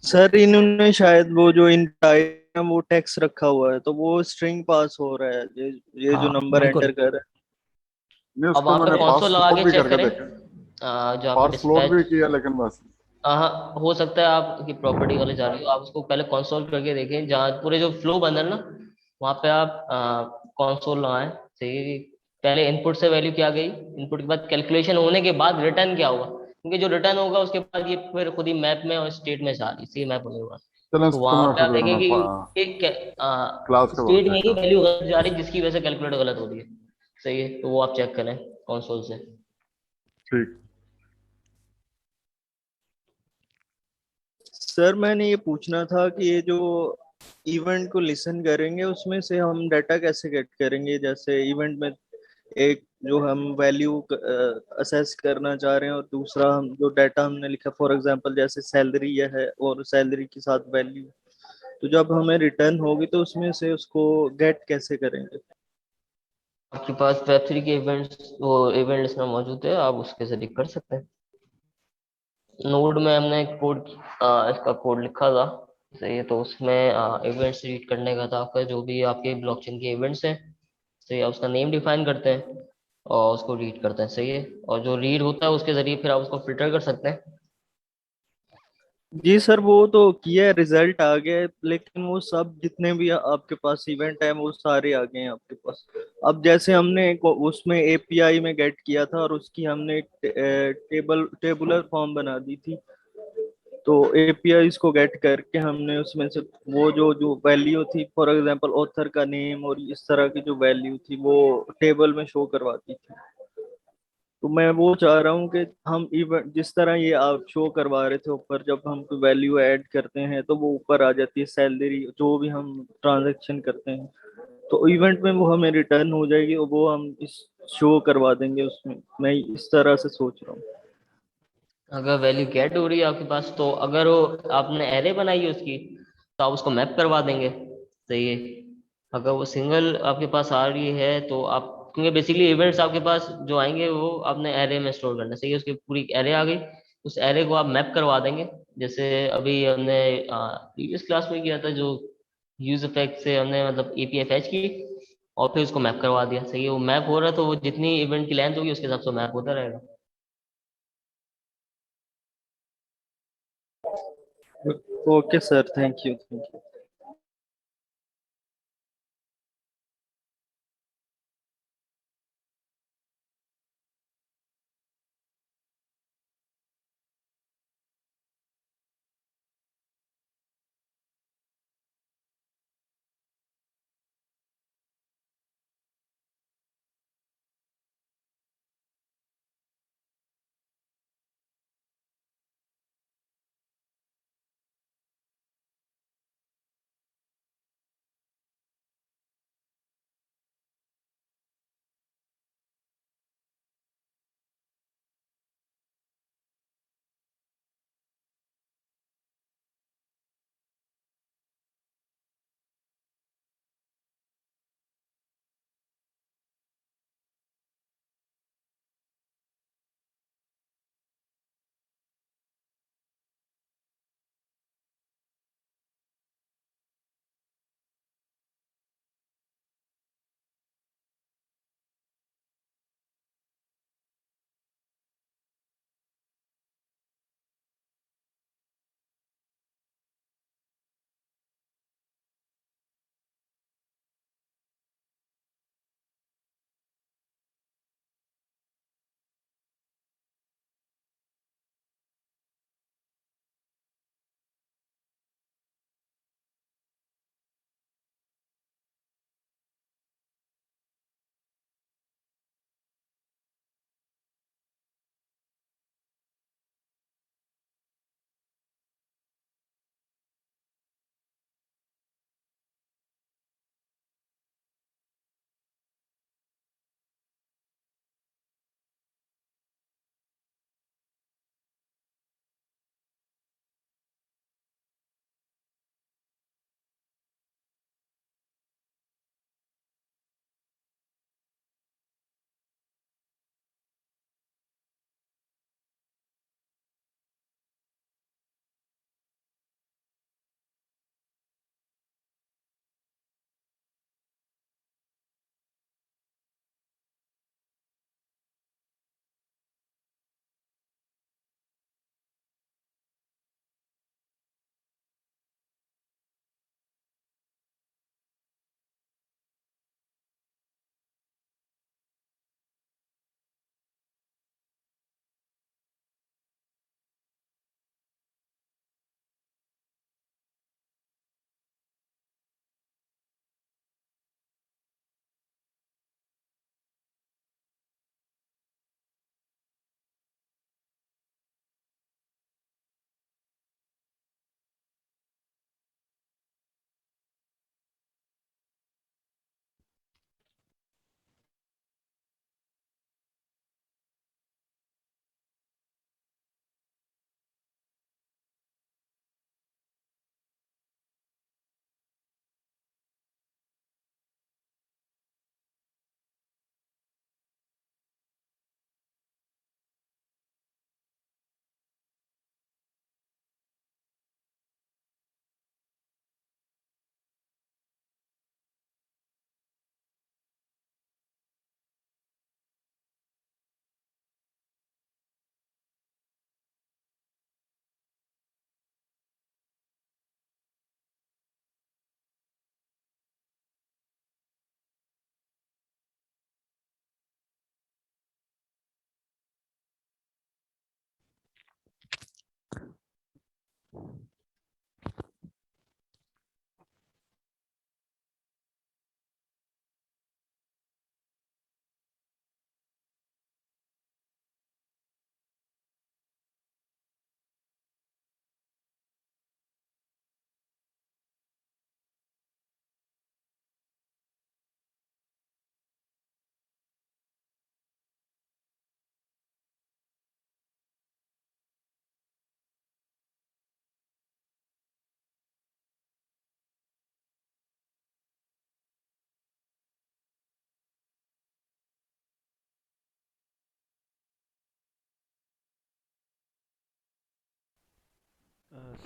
सर इन्होंने शायद वो जो इन टाइम वो टेक्स्ट रखा हुआ है, तो वो स्ट्रिंग पास हो रहा है, ये जो हाँ नंबर बिल्कुल। एंटर कर रहा है। नहीं, अब उसको वहां पे मैंने पास console लगा कोड के भी चेक करके करें। देखा। जो आपका पार्स लोड भी डिस्पैच, किया लेकिन बस। हाँ हो सकता है आपकी प्रॉपर्टी वाले जा रही हो, आप उसको पहले कंसोल करके देखें, जहाँ पूरे जो फ्लो बन रहा है ना, वहाँ पे आप कंसोल लगाएं। सही, पहले इनपुट से वैल्यू क्या गई, इनपुट के बाद कैलकुलेशन होने के बाद रिटर्न क्या होगा, क्योंकि जो रिटर्न होगा उसके बाद ये फिर खुद ही मैप में और स्टेट में जा रही, सी मैप होने के बाद। चलो तो इसको वहां मैं पे आप फिर मैं देखेंगे कि क्लास के बाद स्टेट में चेक ही करता वैल्यू गलत जा रही है, जिसकी वजह से कैलकुलेट गलत हो रही है। सही है, तो वो आप चेक करें कंसोल से। हूँ। ठीक। सर मैंने ये पूछना था कि ये जो इवेंट को लिसन करेंगे उसमें से हम डाटा कैसे गेट करेंगे, जैसे इवेंट में एक जो हम वैल्यू असेस करना चाह रहे हैं और दूसरा हम जो डाटा हमने लिखा फॉर एग्जांपल जैसे सैलरी है और सैलरी के साथ वैल्यू, तो जब हमें रिटर्न होगी तो उसमें से उसको गेट कैसे करेंगे। आपके पास वेब3 के इवेंट्स, वो इवेंट लिस्ट में मौजूद है, आप उसके जरिए कर सकते हैं। नोड में हमने कोड, इसका कोड लिखा था। सही है, तो उसमें इवेंट्स रीड करने का था आपका, जो भी आपके ब्लॉकचेन के इवेंट्स हैं। सही है, उसका नेम डिफाइन करते हैं और उसको रीड करते हैं। सही है, और जो रीड होता है उसके जरिए फिर आप उसको फिल्टर कर सकते हैं। जी सर वो तो किया, रिजल्ट आ गया है, लेकिन वो सब जितने भी आपके पास इवेंट है वो सारे आ गए हैं आपके पास। अब जैसे हमने उसमें एपीआई में गेट किया था और उसकी हमने एक टेबुलर फॉर्म बना दी थी, तो एपीआई को गेट करके हमने उसमें से वो जो जो वैल्यू थी फॉर एग्जांपल ऑथर का नेम और इस तरह की जो वैल्यू थी वो टेबल में शो करवाती थी। तो मैं वो चाह रहा हूँ कि हम इवेंट जिस तरह ये आप शो करवा रहे थे ऊपर, जब हम कोई वैल्यू ऐड करते हैं तो वो ऊपर आ जाती है सैलरी जो भी हम ट्रांजैक्शन करते हैं, तो इवेंट में वो हमें रिटर्न हो जाएगी और वो हम इस शो करवा देंगे उसमें। मैं इस तरह से सोच रहा हूँ। अगर वैल्यू गेट हो रही है आपके पास, तो अगर वो आपने एरे बनाई है उसकी, तो आप उसको मैप करवा देंगे। सही है, अगर वो सिंगल आपके पास आ रही है तो आप, क्योंकि बेसिकली इवेंट्स आपके पास जो आएंगे वो आपने एरे में स्टोर करना। सही है, उसकी पूरी एरे आ गई, उस एरे को आप मैप करवा देंगे। जैसे अभी हमने प्रीवियस क्लास में किया था, जो यूज इफेक्ट से हमने मतलब एपीआई फैच की और फिर उसको मैप करवा दिया। सही है, वो मैप हो रहा है तो वो जितनी इवेंट की लेंथ होगी उसके हिसाब से मैप होता रहेगा। Okay sir, thank you, thank you.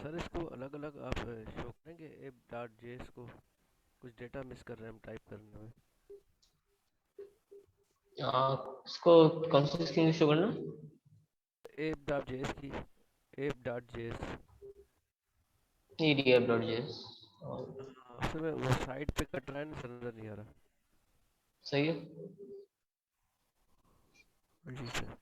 Sir इसको अलग अलग आप शो करेंगे एप डॉट जेएस को, कुछ डेटा मिस कर रहे हैं हम टाइप करने में। इसको कौन सी स्क्रीन शो करना? एप डॉट जेएस की, app dot JS. edf.js। Sir वो साइड पे कट रहा है ना सर, नजर नहीं आ रहा। सही है। जी सर।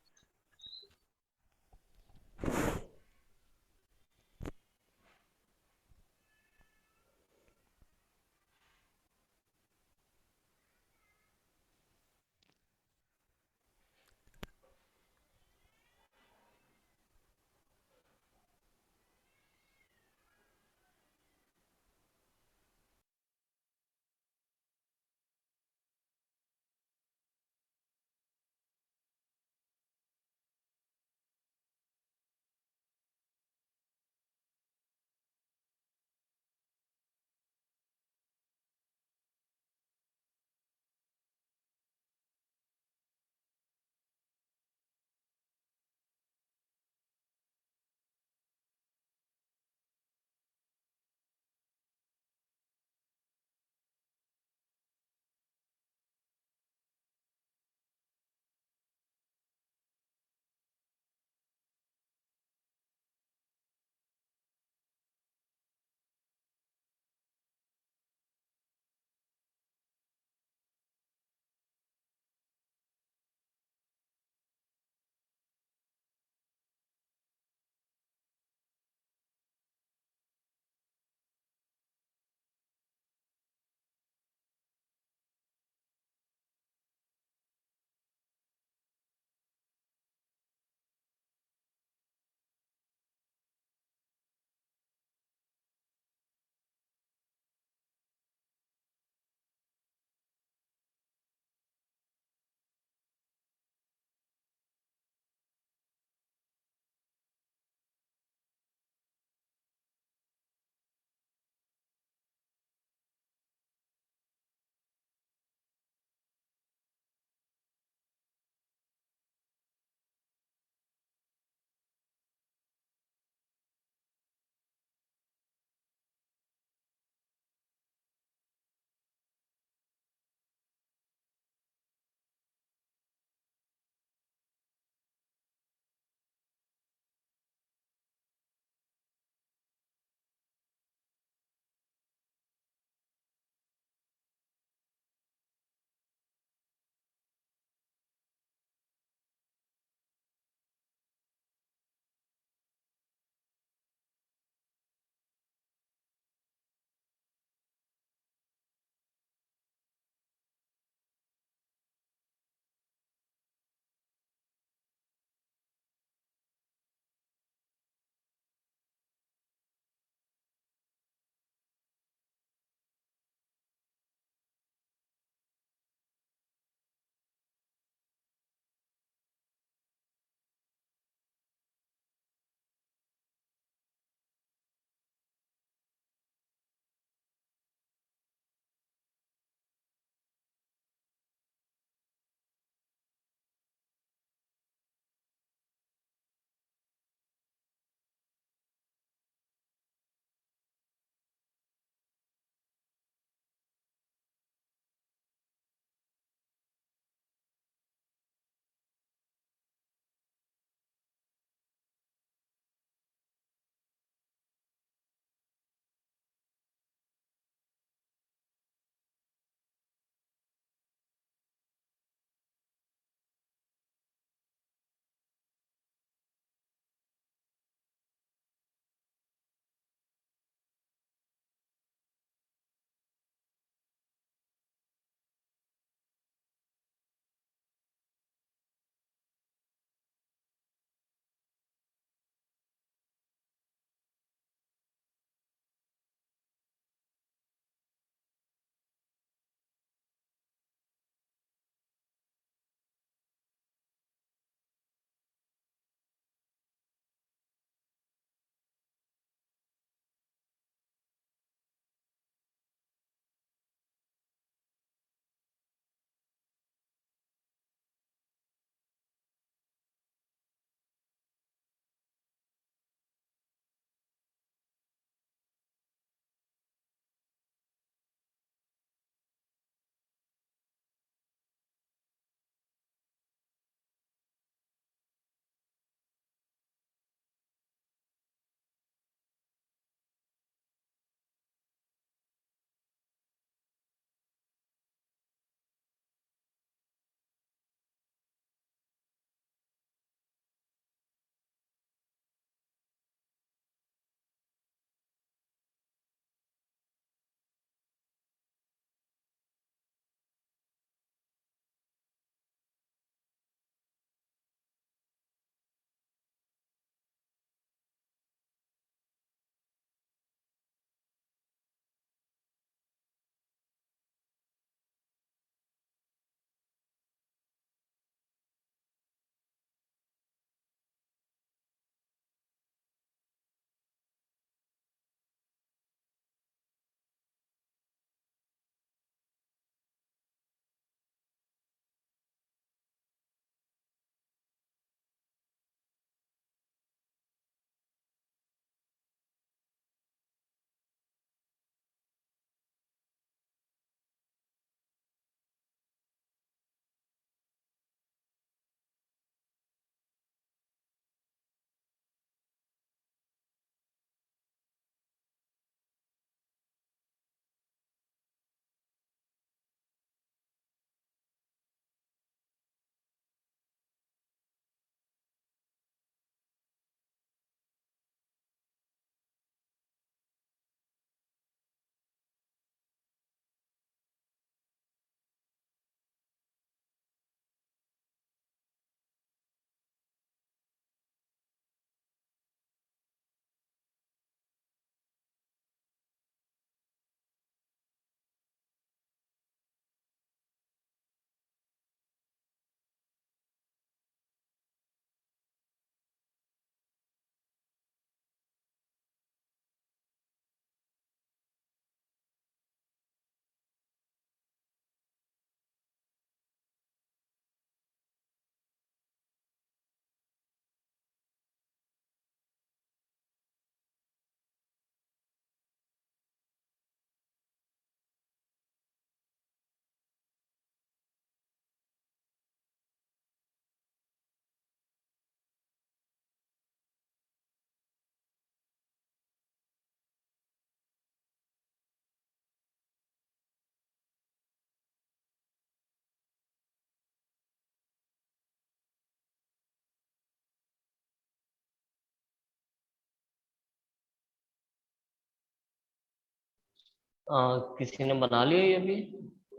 किसी ने बना लिया ये अभी,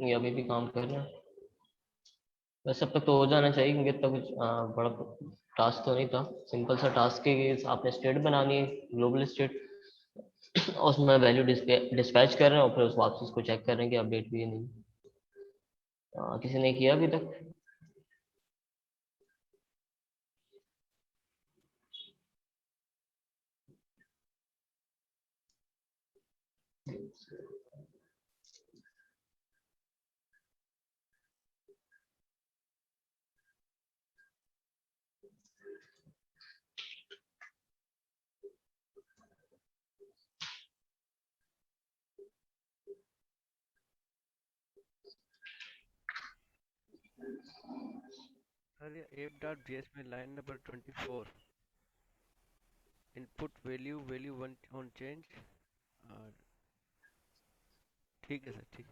ये अभी भी काम कर रहे हैं? वैसे अब तक तो हो जाना चाहिए, क्योंकि इतना कुछ बड़ा टास्क तो नहीं था, सिंपल सा टास्क है कि आपने स्टेट बनानी है, ग्लोबल स्टेट, उसमें वैल्यू डिस्पैच कर रहे हैं और फिर उस वापस उसको चेक कर रहे हैं कि अपडेट हुई है नहीं। किसी ने किया अभी तक? सर ये एप डॉट जेएस में line number 24, input value value one on change. और ठीक है सर, ठीक।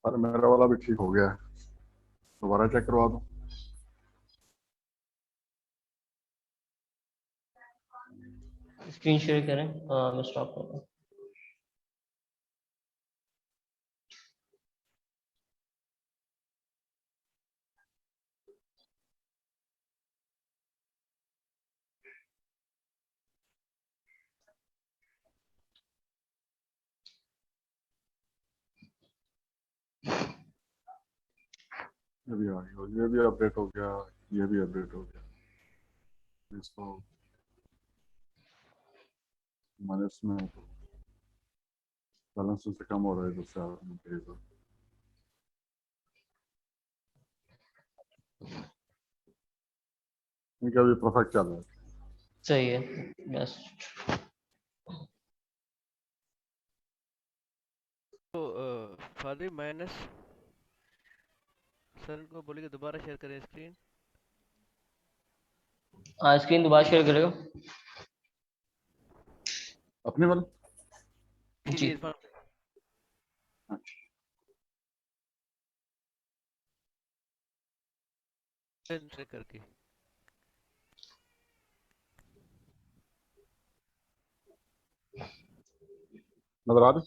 अरे मेरा वाला भी ठीक हो गया है, दोबारा चेक करवा दूं? स्क्रीन शेयर करें, मैं स्टॉप कर रहा हूँ। ये भी आ गया, ये भी अपडेट हो गया, ये भी अपडेट हो गया। इसको माइनस में तो बैलेंस से कम हो रहा है, दूसरा भेज। इनका भी परफेक्ट चल रहा है। सही है, बेस्ट। तो फादर माइनस सर को बोलिए दोबारा शेयर करें स्क्रीन। स्क्रीन दोबारा शेयर करेगा। अपने वाले जी जी। इरफान चेक करके। नजर आ रही?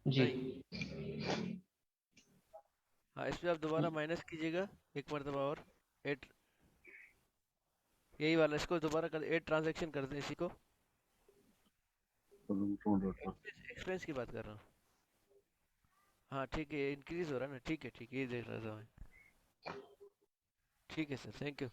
जी। नहीं, हाँ इस पे आप दोबारा माइनस कीजिएगा एक मरतबा और। एट यही वाला, इसको दोबारा कर 8 ट्रांजैक्शन कर दें इसी को। एक्सपेंस की बात कर रहा हूँ। हाँ ठीक है, इंक्रीज हो रहा है ना, ठीक है ठीक है, ये देख रहा था मैं। ठीक है सर, थैंक यू।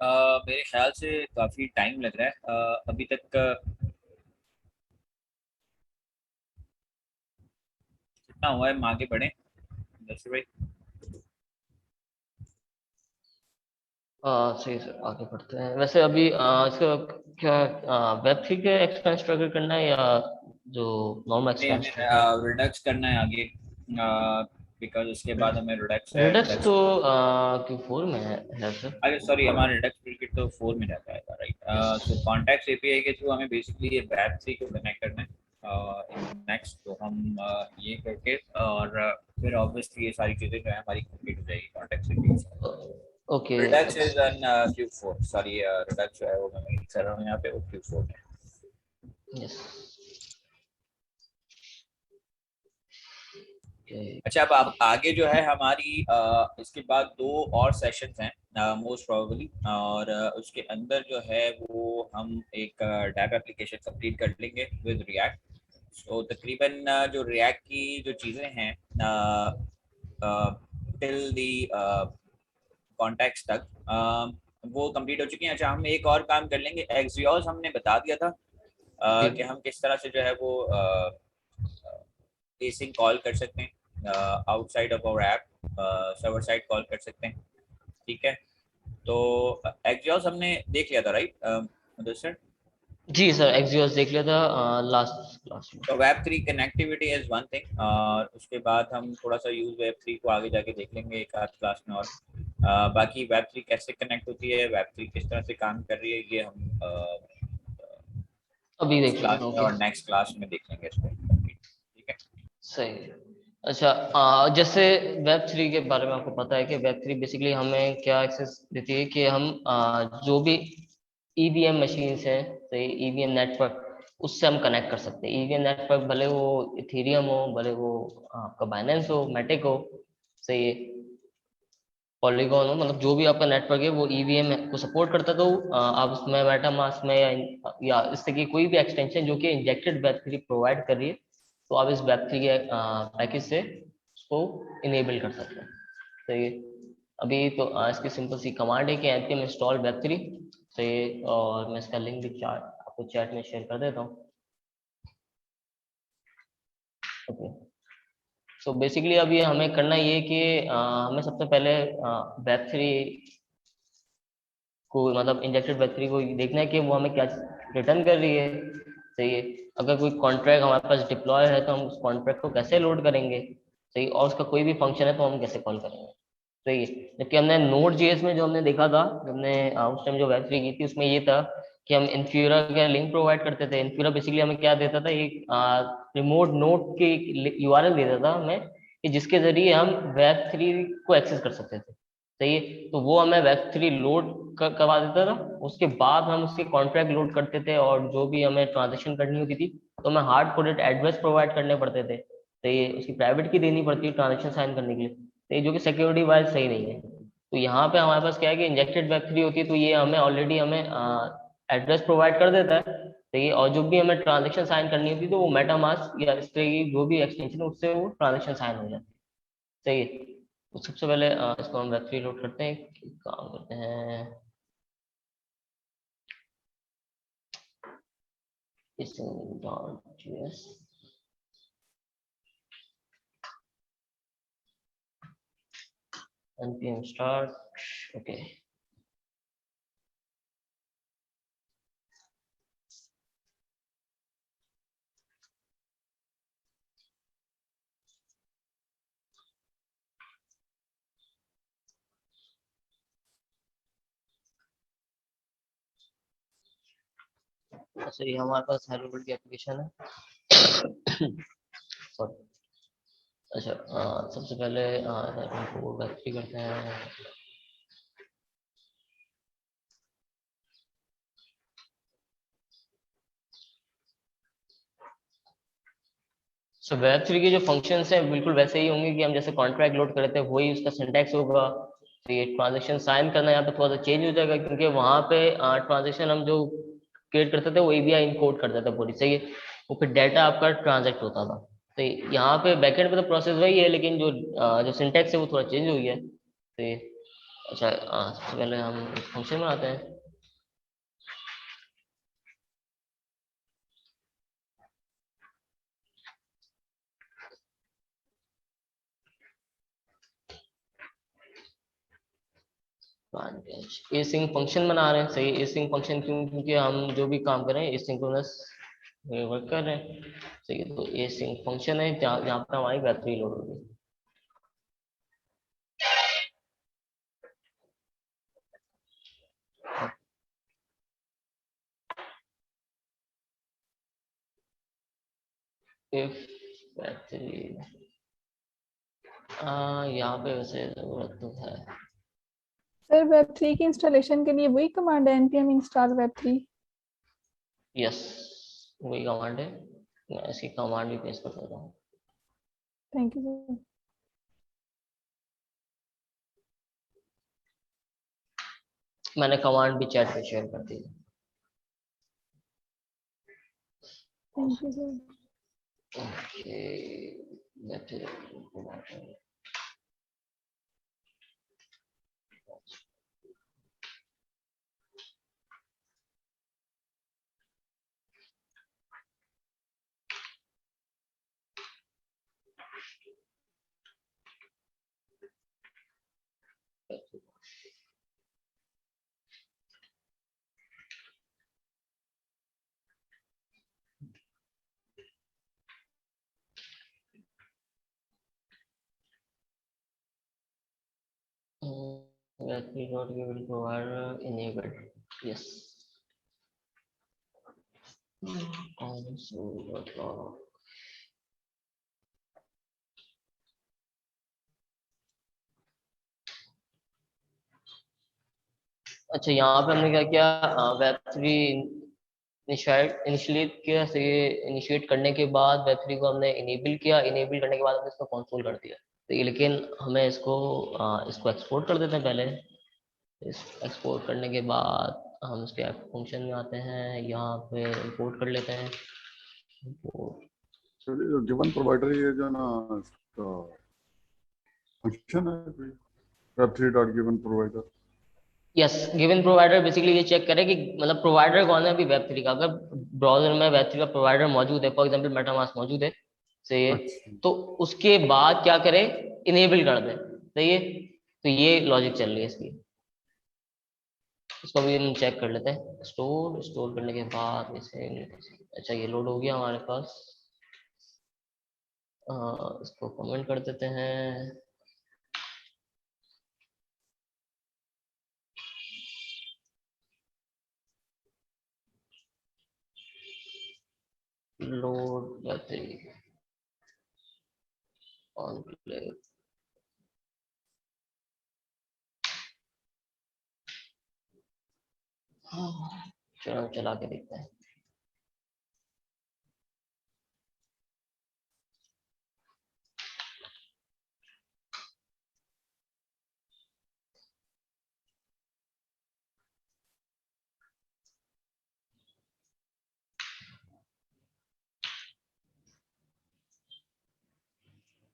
मेरे ख्याल से काफी टाइम लग रहा है अभी तक। कितना हुआ है, हम आगे बढ़े दर्शक भाई? सही सर, आगे बढ़ते हैं। वैसे अभी इसका क्या वेब थ्री के एक्सपेंस स्ट्रगल करना है या जो नॉर्मल नहीं, एक्सपेंस हमें रिडक्स करना है आगे, बिकॉज उसके बाद हमें रिडक्स है। रिडक्स रिडक्स तो Q4 में है सर। अरे सॉरी, हमारा रिडक्स टूलकिट तो 4 में रहता है, राइट? सो कॉन्टैक्ट्स एपीआई के थ्रू हमें बेसिकली ये वेब 3 को कनेक्ट करना है नेक्स्ट। तो हम ये करके और फिर ऑब्वियसली ये सारी चीजें जो है हमारी कंप्लीट हो जाएगी contacts API. Okay. Redux is on Q4, sorry Redux जो है वो मैं लिख रहा हूँ यहाँ पे, वो Q4 में। यस। अच्छा, अब आप आगे जो है हमारी इसके बाद 2 और सेशंस हैं मोस्ट प्रोबेबली, और उसके अंदर जो है वो हम एक डैप एप्लीकेशन कंप्लीट कर लेंगे विद रिएक्ट। सो तकरीबन जो रिएक्ट की जो चीज़ें हैं टिल दी कॉन्टेक्स्ट तक वो कंप्लीट हो चुकी हैं। अच्छा, हम एक और काम कर लेंगे। एक्सियोस हमने बता दिया था कि हम किस तरह से जो है वो एसिंग कॉल कर सकते हैं outside of our app, server side call कर सकते हैं, ठीक है? तो एक्सियोस हमने देख लिया था, राइट सर? जी सर, एक्सियोस देख लिया था लास्ट क्लास में। तो web 3 connectivity is one thing, और उसके बाद हम थोड़ा सा यूज वेब 3 को आगे जाके देख लेंगे एक आध क्लास में। और बाकी वेब 3 कैसे कनेक्ट होती है, वेब 3 किस तरह से काम कर रही है, ये हम अभी इस देख लेंगे। क्लास में ओके, और नेक्स्ट क्लास में देख लेंगे इसको, ठीक है? सही। अच्छा, जैसे वेब थ्री के बारे में आपको पता है कि वेब थ्री बेसिकली हमें क्या एक्सेस देती है कि हम जो भी ईवीएम मशीन्स हैं, तो ईवीएम नेटवर्क, उससे हम कनेक्ट कर सकते हैं। ईवीएम नेटवर्क भले वो इथेरियम हो, भले वो आपका बाइनेंस हो, मैटिक हो, सही है, पॉलीगॉन हो, मतलब जो भी आपका नेटवर्क है वो ईवीएम को सपोर्ट करता है। तो आप उसमें मेटामास्क में या इस तरह की कोई भी एक्सटेंशन जो कि इंजेक्टेड वेब थ्री प्रोवाइड कर रही है, तो आप इस वेब थ्री के पैकेज से उसको इनेबल कर सकते हैं। तो ये अभी तो इसकी सिंपल सी कमांड है कि npm इंस्टॉल वेब थ्री। तो ये, और मैं इसका लिंक भी आपको चैट में शेयर कर देता हूँ। ओके, सो बेसिकली अभी हमें करना ये है कि हमें सबसे पहले वेब थ्री को, मतलब इंजेक्टेड वेब थ्री को देखना है कि वो हमें क्या रिटर्न कर रही है, सही है। अगर कोई कॉन्ट्रैक्ट हमारे पास डिप्लॉय है तो हम उस कॉन्ट्रैक्ट को कैसे लोड करेंगे, सही, और उसका कोई भी फंक्शन है तो हम कैसे कॉल करेंगे, सही है। जबकि हमने नोड जेएस में जो हमने देखा था, हमने उस टाइम जो वेब थ्री की थी, उसमें ये था कि हम इन्फ्यूरा का लिंक प्रोवाइड करते थे। इन्फ्यूरा बेसिकली हमें क्या देता था, एक रिमोट नोड की यूआरएल देता था हमें, कि जिसके जरिए हम वेब थ्री को एक्सेस कर सकते थे, सही है। तो वो हमें वेब थ्री लोड करवा देता था। उसके बाद हम उसके कॉन्ट्रैक्ट लोड करते थे, और जो भी हमें ट्रांजेक्शन करनी होती थी तो हमें हार्ड कोडेड एड्रेस प्रोवाइड करने पड़ते थे, तो ये उसकी प्राइवेट की देनी पड़ती है ट्रांजेक्शन साइन करने के लिए, तो ये जो कि सिक्योरिटी वाइज सही नहीं है। तो यहाँ पे हमारे पास क्या है कि इंजेक्टेड वेब थ्री होती है, तो ये हमें ऑलरेडी हमें एड्रेस प्रोवाइड कर देता है, तो ये, और जो भी हमें ट्रांजेक्शन साइन करनी होती है तो वो मेटामास्क या इस तरह की जो भी एक्सटेंशन है उससे वो ट्रांजेक्शन साइन हो जाती है, सही है। तो सबसे पहले इसको हम वेब थ्री लोड करते हैं, एक काम करते हैं, इस .js npm start, ओके। अच्छा, ये हमारे पास हेलो वर्ल्ड की एप्लीकेशन है। सॉरी। अच्छा, सबसे पहले इनको वेब थ्री करते हैं। सो वेब थ्री के जो फंक्शंस हैं बिल्कुल वैसे ही होंगे कि हम जैसे कॉन्ट्रैक्ट लोड कर रहे थे, वही उसका सिंटैक्स होगा। तो ये ट्रांजेक्शन साइन करना यहाँ पे थोड़ा सा चेंज हो जाएगा, क्योंकि वहाँ पे ट्रांजेक्शन हम जो क्रिएट करते थे वो एबीआई इनकोड करता था पूरी, सही है। वो फिर डाटा आपका ट्रांजेक्ट होता था। तो यहाँ पे बैकएंड पे तो प्रोसेस वही है, लेकिन जो जो सिंटैक्स है वो थोड़ा चेंज हो गया है, तो ये अच्छा सबसे पहले हम फंक्शन बनाते हैं। एसिंक फंक्शन बना रहे हैं, सही। एसिंक फंक्शन क्यों? क्योंकि हम जो भी काम कर रहे हैं एसिंक्रोनस वर्क कर रहे हैं, सही है। तो एसिंक फंक्शन है जहाँ जहाँ पर हमारी बैटरी लोड होगी। इफ बैटरी यहाँ पे वैसे जरूरत तो है। सर वेब 3 की इंस्टॉलेशन के लिए वही कमांड है npm install web3? यस, वही कमांड है। मैं इसकी कमांड भी पेश कर देता हूँ। Thank you sir. मैंने कमांड भी चैट पे शेयर कर दी। Thank you sir. Okay, battery battery not given provider enabled. Yes. console.log. अच्छा, यहाँ पे हमने क्या किया, वेब थ्री इनिशिएट किया, से इनिशिएट करने के बाद वेब थ्री को हमने इनेबल किया। इनेबल करने के बाद हमने इसको कंसोल कर दिया। तो ये, लेकिन हमें इसको एक्सपोर्ट कर देते हैं पहले। इस एक्सपोर्ट करने के बाद हम इसके फंक्शन में आते हैं, यहाँ पे इंपोर्ट कर लेते हैं। चलिए, जो गिवन प्रोवाइडर ये जो ना फंक्शन है web3 dot given provider. Yes, given provider basically ये चेक करे कि मतलब प्रोवाइडर कौन है अभी वेब थ्री का। अगर ब्राउजर में वेब थ्री का प्रोवाइडर मौजूद है, फॉर एग्जांपल मेटामास्क मौजूद है, सही है, अच्छा, तो उसके बाद क्या करे, इनेबल कर दे, सही है। तो ये लॉजिक चल रही है इसकी। इसको भी हम चेक कर लेते हैं। स्टोर करने के बाद इसे, अच्छा ये लोड हो गया हमारे पास। इसको कमेंट कर देते हैं। Load battery on play. चलो चला के देखते हैं।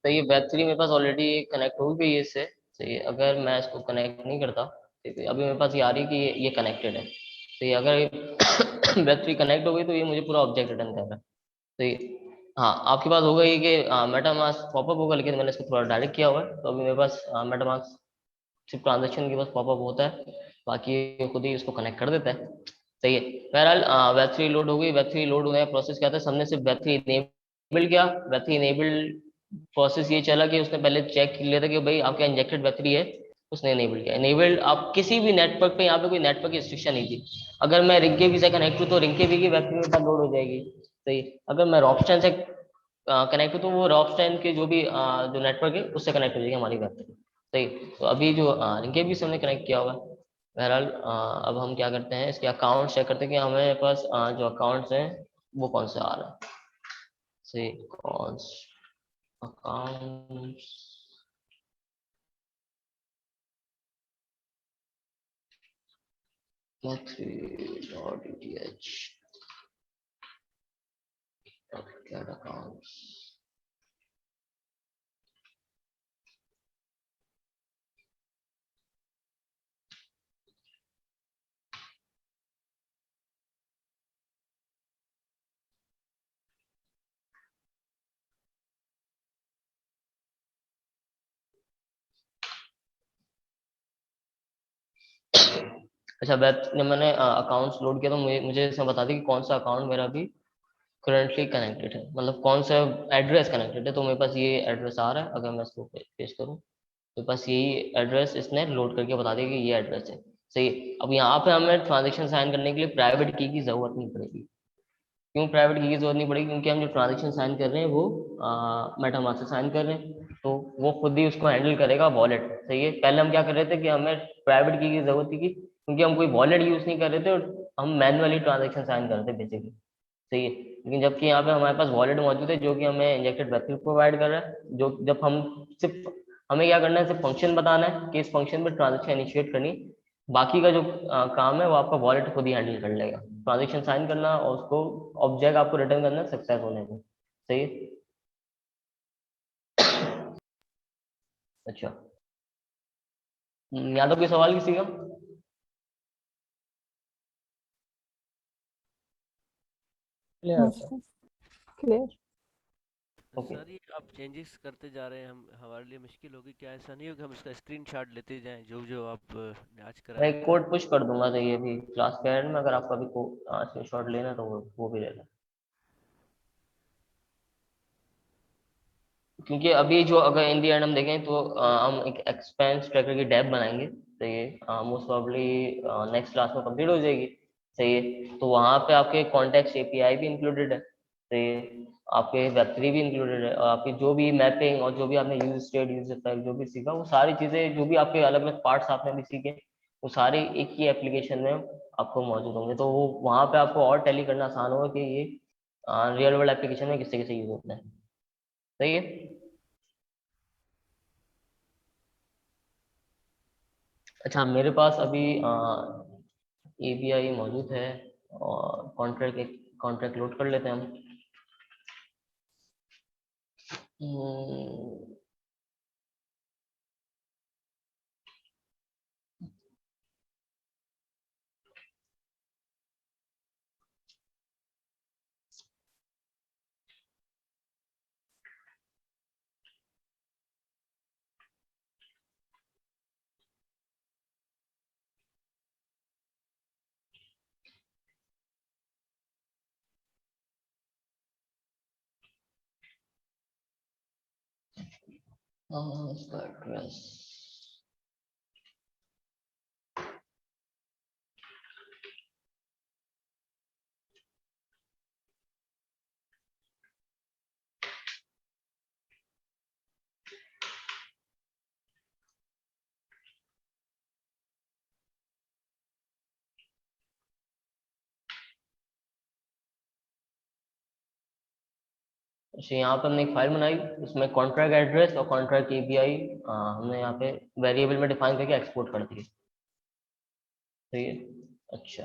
तो ये वेब थ्री मेरे पास ऑलरेडी कनेक्ट हो गई है इससे, सही है। अगर मैं इसको कनेक्ट नहीं करता, ठीक है, अभी मेरे पास ये आ रही है कि ये कनेक्टेड है। तो ये अगर वेब थ्री कनेक्ट हो गई तो ये मुझे पूरा ऑब्जेक्ट रिटर्न कर रहा है। तो ये, हाँ, आपके पास होगा ये कि मेटामास्क पॉपअप होगा, लेकिन मैंने इसको थोड़ा डायरेक्ट किया हुआ है। तो अभी मेरे पास मेटामास्क सिर्फ ट्रांजेक्शन के पास पॉपअप होता है, बाकी ये खुद ही इसको कनेक्ट कर देता है, सही है। बहरहाल वेब थ्री लोड हो गई। वेब थ्री लोड होने का प्रोसेस क्या था, हमने सिर्फ वेब थ्री इनेबल किया। वेब थ्री इनेबल प्रोसेस ये चला कि उसने पहले चेक कर लिया था कि भाई आपका इंजेक्टेड वेब थ्री है, उसने इनेबल किया। इनेबल आप किसी भी नेटवर्क पे, यहाँ पे कोई नेटवर्क की रिस्ट्रिक्शन नहीं थी। अगर मैं रिंग के भी से कनेक्ट हूँ तो रिंग के भी की वेब थ्री मेरे पास लोड हो जाएगी, सही। अगर मैं रॉकस्टैन से कनेक्ट हूँ तो वो रॉकस्टैन के जो भी जो नेटवर्क है उससे कनेक्ट हो जाएगी हमारी वेब थ्री, सही। तो अभी जो रिंग के भी से हमने कनेक्ट किया हुआ है। बहरहाल अब हम क्या करते हैं, इसके अकाउंट चेक करते हैं कि हमारे पास जो अकाउंट्स हैं वो कौन से आ रहे हैं, सही। कौन अकाउंट्स, web3.eth get accounts। अच्छा वेब जब मैंने अकाउंट्स लोड किया तो मुझे इसमें बता दी कि कौन सा अकाउंट मेरा अभी करंटली कनेक्टेड है, मतलब कौन सा एड्रेस कनेक्टेड है। तो मेरे पास ये एड्रेस आ रहा है, अगर मैं इसको पेस्ट करूँ तो बस यही एड्रेस इसने लोड करके बता दिया कि ये एड्रेस है। सही है। अब यहाँ पे हमें ट्रांजेक्शन साइन करने के लिए प्राइवेट की जरूरत नहीं पड़ेगी। क्यों प्राइवेट की जरूरत नहीं पड़ेगी? क्योंकि हम जो ट्रांजेक्शन साइन कर रहे हैं वो मेटामास्क से साइन कर रहे हैं, तो वो खुद ही उसको हैंडल करेगा वॉलेट। सही है। पहले हम क्या कर रहे थे कि हमें प्राइवेट की जरूरत थी क्योंकि हम कोई वॉलेट यूज नहीं कर रहे थे और हम मैनुअली ट्रांजेक्शन साइन कर रहे थे बेसिकली। सही है। लेकिन जबकि यहाँ पे हमारे पास वॉलेट मौजूद है जो कि हमें इंजेक्टेड वेब प्रोवाइड कर रहा है, जो जब हम सिर्फ हमें क्या करना है, सिर्फ फंक्शन बताना है कि इस फंक्शन में ट्रांजेक्शन इनिशिएट करनी, बाकी का जो काम है वो आपका वॉलेट खुद ही हैंडल कर लेगा। ट्रांजेक्शन साइन करना और उसको ऑब्जेक्ट आपको रिटर्न करना सक्सेस होने को। सही है। अच्छा, यहाँ तो कोई सवाल किसी का? Clear sir. Clear. Okay. Sir ये आप चेंजेस करते जा रहे हैं, हम हमारे लिए मुश्किल होगी क्या? ऐसा नहीं हो कि हम इसका स्क्रीनशॉट लेते जाएं जो जो आप आज मैं कराएं? एक कोड पुश कर दूंगा, तो ये भी क्लास के एंड में अगर आपका भी स्क्रीनशॉट लेना है तो वो भी लेना। क्योंकि अभी जो अगर इन दी एंड हम देखें तो हम एक एक्सपेंस ट्रैकर की डैब बनाएंगे, तो ये मोस्ट प्रॉब्ली नेक्स्ट क्लास में कंप्लीट हो जाएगी। सही है। तो वहाँ पे आपके कॉन्टेक्स्ट एपीआई भी इंक्लूडेड है। तो ये आपके वेब3 भी इंक्लूडेड है, और आपकी जो भी मैपिंग और जो भी आपने यूज स्टेट यूज इफेक्ट जो भी सीखा, वो सारी चीजें जो भी आपके अलग अलग पार्ट्स आपने भी सीखे, वो सारे एक ही एप्लीकेशन में आपको मौजूद होंगे। तो वो वहाँ पे आपको और टैली करना आसान होगा कि ये रियल वर्ल्ड एप्लीकेशन में किससे किससे यूज होता है। सही है। अच्छा, मेरे पास अभी एपीआई मौजूद है और कॉन्ट्रैक्ट लोड कर लेते हैं हम। हम्म, इसका एड्रेस अच्छा, यहाँ पर हमने एक फाइल बनाई, उसमें कॉन्ट्रैक्ट एड्रेस और कॉन्ट्रैक्ट एपीआई हमने यहाँ पे वेरिएबल में डिफाइन करके एक्सपोर्ट कर दिए। सही है। अच्छा,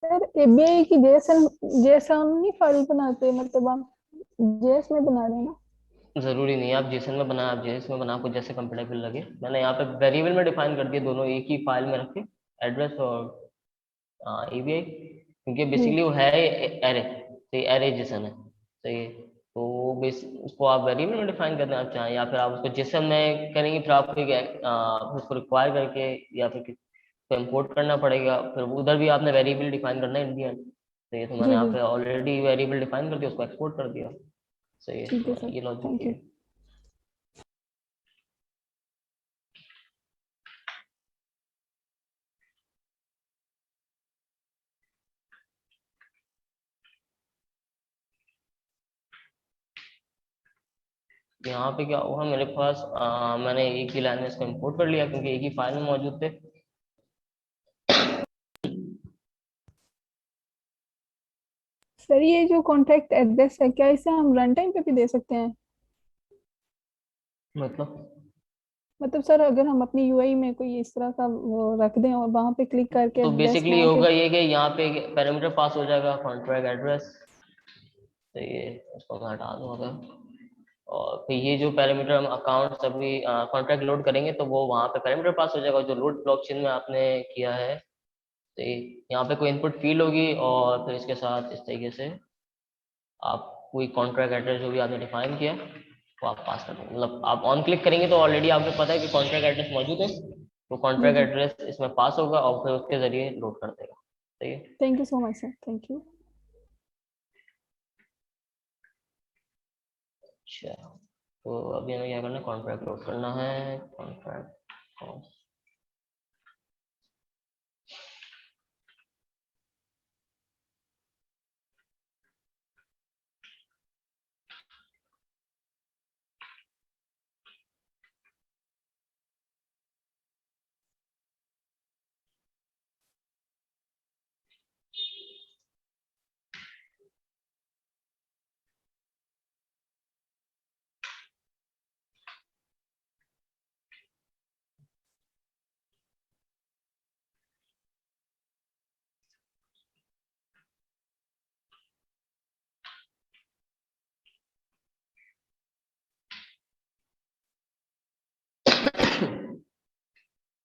सर एबीआई की जेएसएन जेएसएन नहीं फाइल बनाते, मतलब आप जेएस में बना रहे हैं ना? जरूरी नहीं है आप जेसन में बनाए, आप जेएस में बनाए, आपको जैसे कंफर्टेबल लगे। मैंने यहाँ पे वेरिएबल में डिफाइन कर दिए, दोनों एक ही फाइल में रखे, एड्रेस और एबीआई, क्योंकि जी। बेसिकली वो है एरे, तो एरे जेसन है। सही है। तो बेस उसको आप वेरिएबल में डिफाइन करना आप चाहें, या फिर आप उसको जेसन में करेंगे, फिर आपको उसको रिक्वायर करके या फिर तो इंपोर्ट करना पड़ेगा, फिर उधर भी आपने वेरिएबल डिफाइन करना है इंडियन। तो ये तो मैंने जी यहाँ जी पे ऑलरेडी वेरिएबल डिफाइन कर दिया, उसको एक्सपोर्ट कर दिया। सही है। ठीक है तो सर, ये लॉजिक थैंक है। यू। यहाँ पे क्या हुआ, मेरे पास मैंने एक ही लाइन में इसको इंपोर्ट कर लिया क्योंकि एक ही फाइल में मौजूद थे। सर ये जो कॉन्टैक्ट एड्रेस है, क्या इसे हम रन टाइम पे भी दे सकते हैं? मतलब सर अगर हम अपनी यूआई में कोई इस तरह का वो रख दें और वहां पे क्लिक करके तो एड्रेस बेसिकली वहां पे। होगा ये कि यहाँ पे पैरामीटर पास हो जाएगा कॉन्ट्रैक्ट एड्रेस। तो ये उसको मैं हटा दूँ अगर, और फिर ये जो पैरामीटर हम अकाउंट सभी कॉन्ट्रैक्ट लोड करेंगे तो वो वहाँ पे पैरामीटर पास हो जाएगा जो लोड ब्लॉकचेन में आपने किया है। तो यहाँ पे कोई इनपुट फील्ड होगी और फिर इसके साथ इस तरीके से आप कोई कॉन्ट्रैक्ट एड्रेस जो भी आपने डिफाइन किया वो आप पास कर देंगे। मतलब आप ऑन क्लिक करेंगे तो ऑलरेडी आपको पता है कि कॉन्ट्रैक्ट एड्रेस मौजूद है, तो कॉन्ट्रैक्ट जी। एड्रेस इसमें पास होगा और फिर उसके जरिए लोड कर देगा। सही है। Thank you so much sir, thank you. अच्छा, तो अभी हमें क्या करना है, कॉन्ट्रैक्ट लोड करना है। कॉन्ट्रैक्ट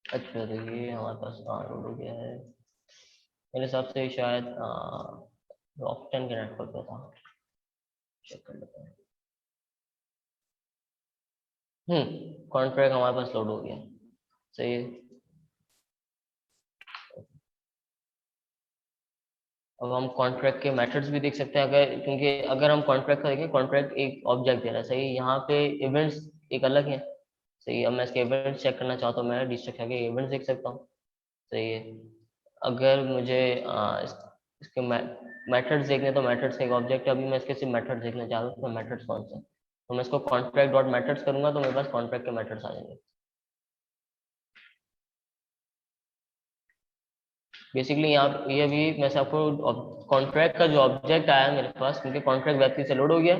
अच्छा, तो ये हमारे पास लोड हो गया है। मेरे हिसाब से शायद रॉकटन के नेटवर्क पे था, चेक कर लेते हैं। कॉन्ट्रैक्ट हमारे पास लोड हो गया। सही है। अब हम कॉन्ट्रैक्ट के मेथड्स भी देख सकते हैं, अगर क्योंकि अगर हम कॉन्ट्रैक्ट का देखें, कॉन्ट्रैक्ट एक ऑब्जेक्ट दे रहा है। सही है। यहाँ पे इवेंट्स एक अलग है। सही है। अब मैं इसके इवेंट्स चेक करना चाहता हूँ, मैं डिस्ट्रक्ट के इवेंट्स देख सकता हूँ। सही है। अगर मुझे इसके मेथड्स देखने हैं, तो मेथड्स का एक ऑब्जेक्ट है। अभी मैं इसके सिर्फ मेथड्स देखना चाहता हूँ, तो मेथड्स कौन से हैं? तो मैं इसको कॉन्ट्रैक्ट डॉट मेथड्स करूंगा तो मेरे पास कॉन्ट्रैक्ट के मेथड्स आ जाएंगे। बेसिकली यहाँ ये भी मैं से आपको कॉन्ट्रैक्ट का जो ऑब्जेक्ट आया है मेरे पास, क्योंकि कॉन्ट्रैक्ट वेब से लोड हो गया,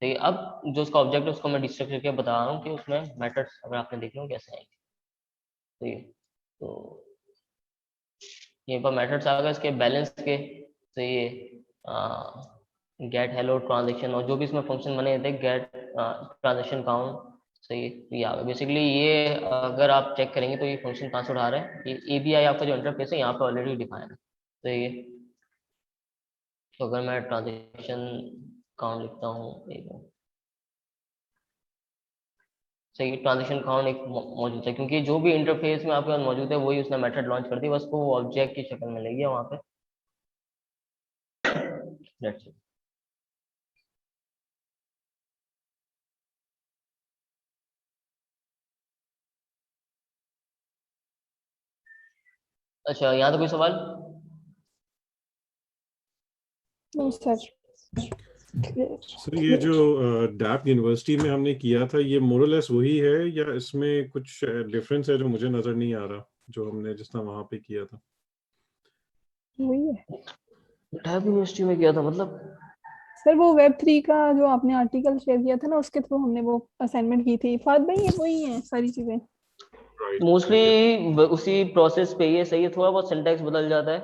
तो ये अब जो उसका ऑब्जेक्ट है उसको मैं डिस्ट्रक्ट करके बता रहा हूँ कि उसमें मेथड्स अगर आपने देखे हो कैसे आएंगे। तो ये तो ये पर मेथड्स आ गए इसके बैलेंस के। तो ये गेट हेलो ट्रांजेक्शन और जो भी इसमें फंक्शन बने थे, गेट ट्रांजेक्शन काउंट। सही है। तो ये आ गया। बेसिकली ये अगर आप चेक करेंगे तो ये फंक्शन कहाँ से उठा रहा है, ये एपीआई आपका जो इंटरफेस है यहाँ पे ऑलरेडी डिफाइन है। तो ये तो अगर मैं ट्रांजेक्शन काउंट लिखता हूँ, एक मिनट। सही, ट्रांजेक्शन काउंट एक मौजूद है, क्योंकि जो भी इंटरफेस में आपके पास मौजूद है वही उसने मेथड लॉन्च कर दी, बस को वो ऑब्जेक्ट की शक्ल में ले गया वहाँ पे। That's it. अच्छा, यहाँ तो कोई सवाल? No sir. सर ये जो डैप यूनिवर्सिटी में हमने किया था, ये मोरलेस वही है या इसमें कुछ डिफरेंस है जो मुझे नजर नहीं आ रहा, जो हमने जिस तरह वहां पे किया था? वही है डैब यूनिवर्सिटी में किया था मतलब? सर, वो वेब 3 का जो आपने आर्टिकल शेयर किया था ना, उसके थ्रू हमने वो असाइनमेंट की थी। फाद भाई ये वही है सारी चीजें। राइट। मोस्टली उसी प्रोसेस पे ही है। सही है। थोड़ा बहुत सिंटैक्स बदल जाता है,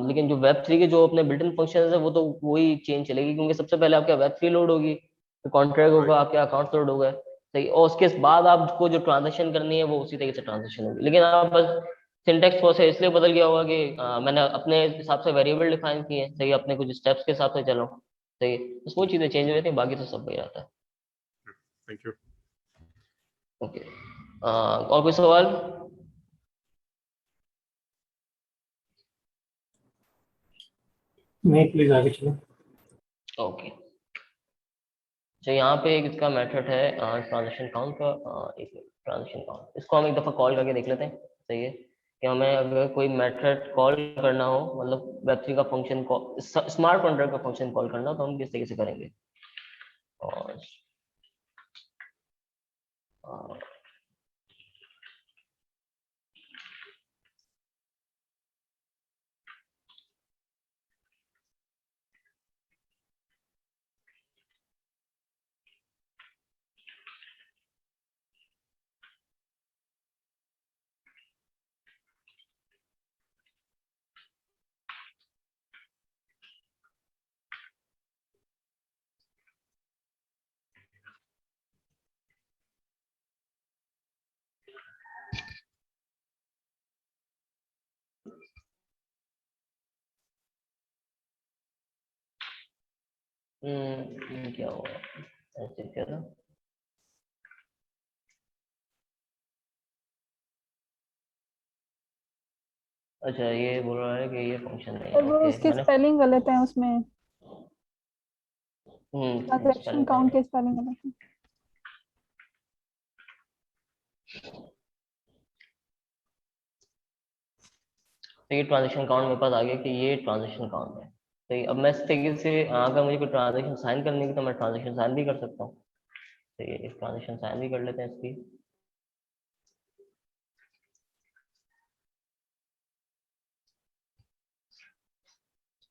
लेकिन जो वेब 3 के जो अपने बिल्ट इन फंक्शन है वो तो वही चेंज चलेगी, क्योंकि सबसे पहले आपका वेब 3 लोड होगी, फिर कॉन्ट्रैक्ट होगा, आपके अकाउंट लोड होगा। सही। और उसके बाद आपको जो ट्रांजेक्शन करनी है वो उसी तरीके से ट्रांजेक्शन होगी, लेकिन आप बस सिंटैक्स थोड़ा सा इसलिए बदल गया होगा कि मैंने अपने हिसाब से वेरिएबल डिफाइन किए हैं। सही। अपने कुछ स्टेप्स के हिसाब से चलो। सही। बस वो चीजें चेंज हो जाती हैं, बाकी तो सब वही रहता है। Thank you. ओके, और कोई सवाल? नहीं, प्लीज आगे चलो। ओके। तो यहाँ पे एक इसका मेथड है ट्रांजेक्शन काउंट का। एक ट्रांजेक्शन काउंट, इसको हम एक दफा कॉल करके देख लेते हैं। सही है। कि हमें अगर कोई मेथड कॉल करना हो, मतलब वेब 3 का फंक्शन कॉल, स्मार्ट कॉन्ट्रैक्ट का फंक्शन कॉल करना हो, तो हम किस तरीके से करेंगे। और अ, ये क्या हुआ, ऐसे क्या था? अच्छा, ये बोल रहा है कि ये फंक्शन नहीं है। और वो ओके, उसके मैंने स्पेलिंग गलत है उसमें, ट्रांजैक्शन स्पेलिंग काउंट के स्पेलिंग गलत है। तो ये ट्रांजेक्शन काउंट मेरे पास आ गया कि ये ट्रांजेक्शन काउंट है। तो अब मैं इस तरीके से अगर मुझे कोई ट्रांजेक्शन साइन करनी है तो मैं ट्रांजेक्शन साइन भी कर सकता हूँ। तो ये एक ट्रांजेक्शन साइन भी कर लेते हैं इसकी।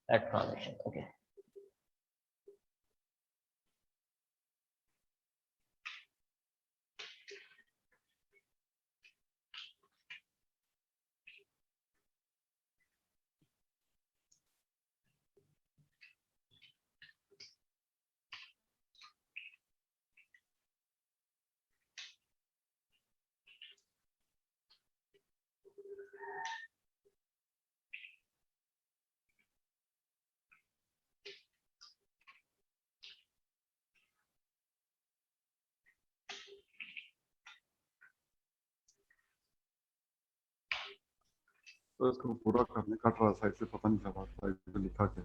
Add transaction, okay. तो इसको पूरा करने कट रहा साइड से, पता नहीं चल रहा साइड पे लिखा क्या।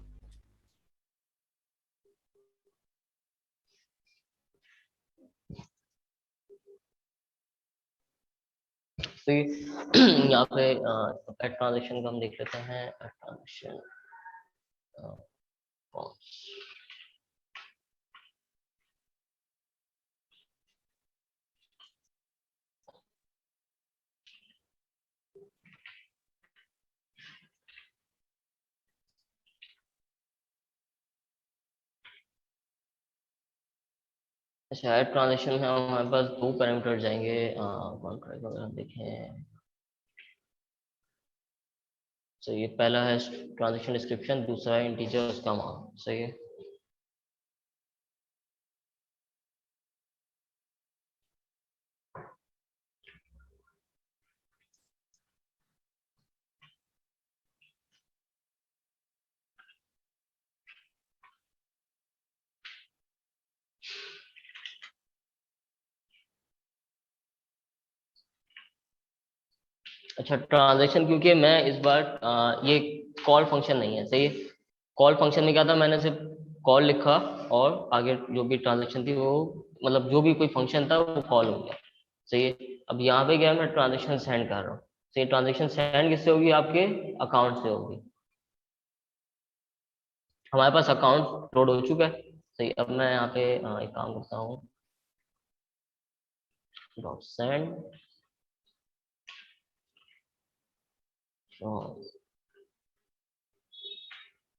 तो यहाँ पे एड ट्रांजेक्शन का हम देख लेते हैं। एड ट्रांजेक्शन अच्छा, एड ट्रांजेक्शन में हमारे पास दो पैरामीटर जाएंगे। कॉन्ट्रैक्ट अगर हम देखें तो ये पहला है ट्रांजेक्शन डिस्क्रिप्शन, दूसरा है इंटीजर उसका मान। सही है। अच्छा, ट्रांजेक्शन क्योंकि मैं इस बार ये कॉल फंक्शन नहीं है। सही है। कॉल फंक्शन में क्या था, मैंने सिर्फ कॉल लिखा और आगे जो भी ट्रांजेक्शन थी वो, मतलब जो भी कोई फंक्शन था वो कॉल हो गया। सही है। अब यहाँ पे क्या है, मैं ट्रांजेक्शन सेंड कर रहा हूँ। सही, ट्रांजेक्शन सेंड किससे होगी, आपके अकाउंट से होगी। हमारे पास अकाउंट लोड हो चुका है। सही, अब मैं यहाँ पे एक काम करता हूँ, डॉट सेंड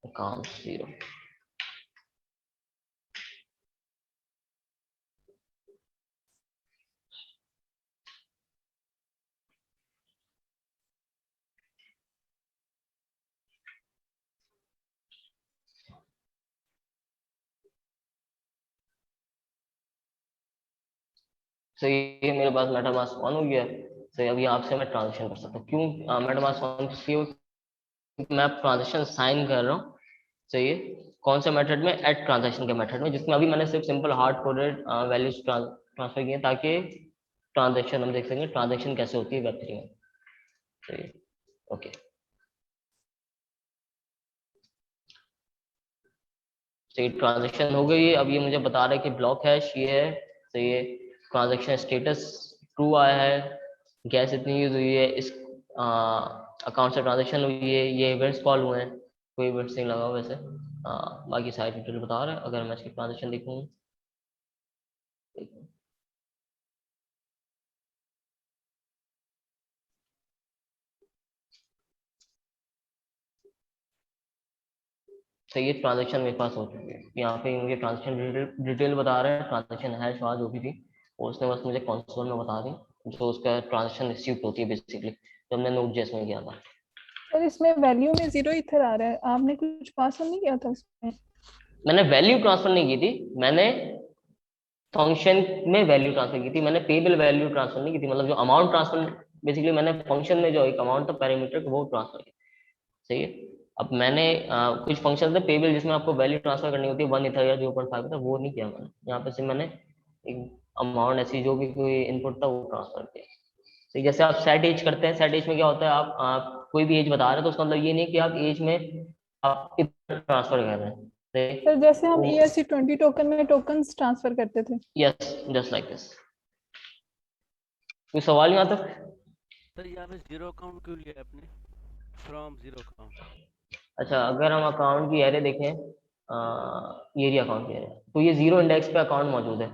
अकाउंट 0। तो ये मेरे पास मेटामास्क ऑन हो गया। तो अब यहाँ से मैं ट्रांजेक्शन कर सकता हूँ। क्यों मेटामास्क ऑन किसकी, मैं अब ट्रांजेक्शन साइन कर रहा हूँ। चाहिए कौन से मेथड में, एड ट्रांजेक्शन के मेथड में, जिसमें अभी मैंने सिर्फ simple hard coded values transfer किए ताकि ट्रांजेक्शन हम देख सकें ट्रांजेक्शन कैसे होती है वेब3 में। चाहिए, ओके। चाहिए, ट्रांजेक्शन हो गई है। अब ये मुझे बता रहा है कि ब्लॉक हैश ये है। चाहिए, ट्रांजेक्शन स्टेटस ट्रू आया है, गैस इतनी यूज हुई है, इस अकाउंट से ट्रांजेक्शन हुई है, ये इवेंट्स कॉल हुए हैं, कोई इवेंट्स नहीं लगा वैसे। बाकी सारी डिटेल बता रहा है। अगर मैं इसकी ट्रांजेक्शन देखूँ, तो ये ट्रांजेक्शन मेरे पास हो चुकी है। यहाँ पे मुझे ट्रांजेक्शन डिटेल बता रहा है, ट्रांजेक्शन हैश वहाँ जो भी थी वो उसने बस मुझे कंसोल में बता दी, जो उसका ट्रांजेक्शन रिसीव्ड होती है बेसिकली, जो हमने नोट जेएस में किया था। सर इसमें वैल्यू में 0 इथर आ रहा है, आपने कुछ पास नहीं किया था उसमें? मैंने वैल्यू ट्रांसफर नहीं की थी, मैंने फंक्शन में वैल्यू ट्रांसफर की थी। मैंने पेबल वैल्यू ट्रांसफर नहीं की थी, मतलब जो अमाउंट ट्रांसफर बेसिकली मैंने फंक्शन में जो एक अमाउंट था पैरामीटर वो ट्रांसफर किया। सही है। अब मैंने कुछ फंक्शन थे पेबल जिसमें आपको वैल्यू ट्रांसफर करनी होती है 1 इथर या 0.5 इथर, वो नहीं किया मैंने। यहाँ पे सिर्फ मैंने एक अमाउंट ऐसी जो भी कोई इनपुट था वो ट्रांसफर किया। तो जैसे आप सेट एज करते हैं, सेट एज में क्या होता है, आप कोई भी एज बता रहे हैं तो उसका मतलब ये नहीं कि आप एज में आप कितना ट्रांसफर कर रहे हैं। सर जैसे हम ERC-20 टोकन में टोकन्स ट्रांसफर करते थे। Yes, just like this. कोई सवाल यहाँ तक? सर यहाँ पे जीरो अकाउंट क्यों लिया आपने, फ्रॉम जीरो अकाउंट? अच्छा, अगर हम अकाउंट की एरे देखें, ये रही अकाउंट की एरे, तो ये जीरो इंडेक्स पे अकाउंट मौजूद है,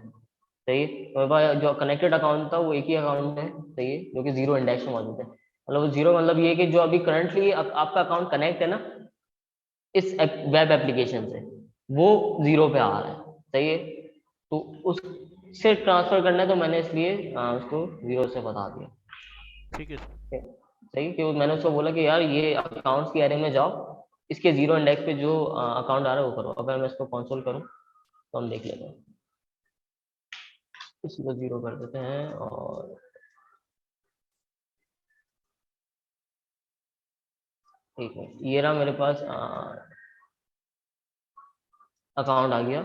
सही है। तो मेरे पास जो कनेक्टेड अकाउंट था वो एक ही अकाउंट है, सही है, जो कि जीरो इंडेक्स में मौजूद है। मतलब जीरो मतलब ये कि जो अभी करंटली आपका अकाउंट कनेक्ट है ना इस वेब एप्लीकेशन से, वो जीरो पे आ रहा है, सही है। तो उससे ट्रांसफर करना है तो मैंने इसलिए उसको जीरो से बता दिया। ठीक है सर। सही, कि मैंने उसको बोला कि यार ये अकाउंट्स की एरे में जाओ, इसके जीरो इंडेक्स पे जो अकाउंट आ रहा है वो करो। अगर मैं इसको कंसोल करूं तो हम देख लेते हैं। इसको जीरो कर देते हैं और ठीक है, ये रहा मेरे पास अकाउंट आ गया,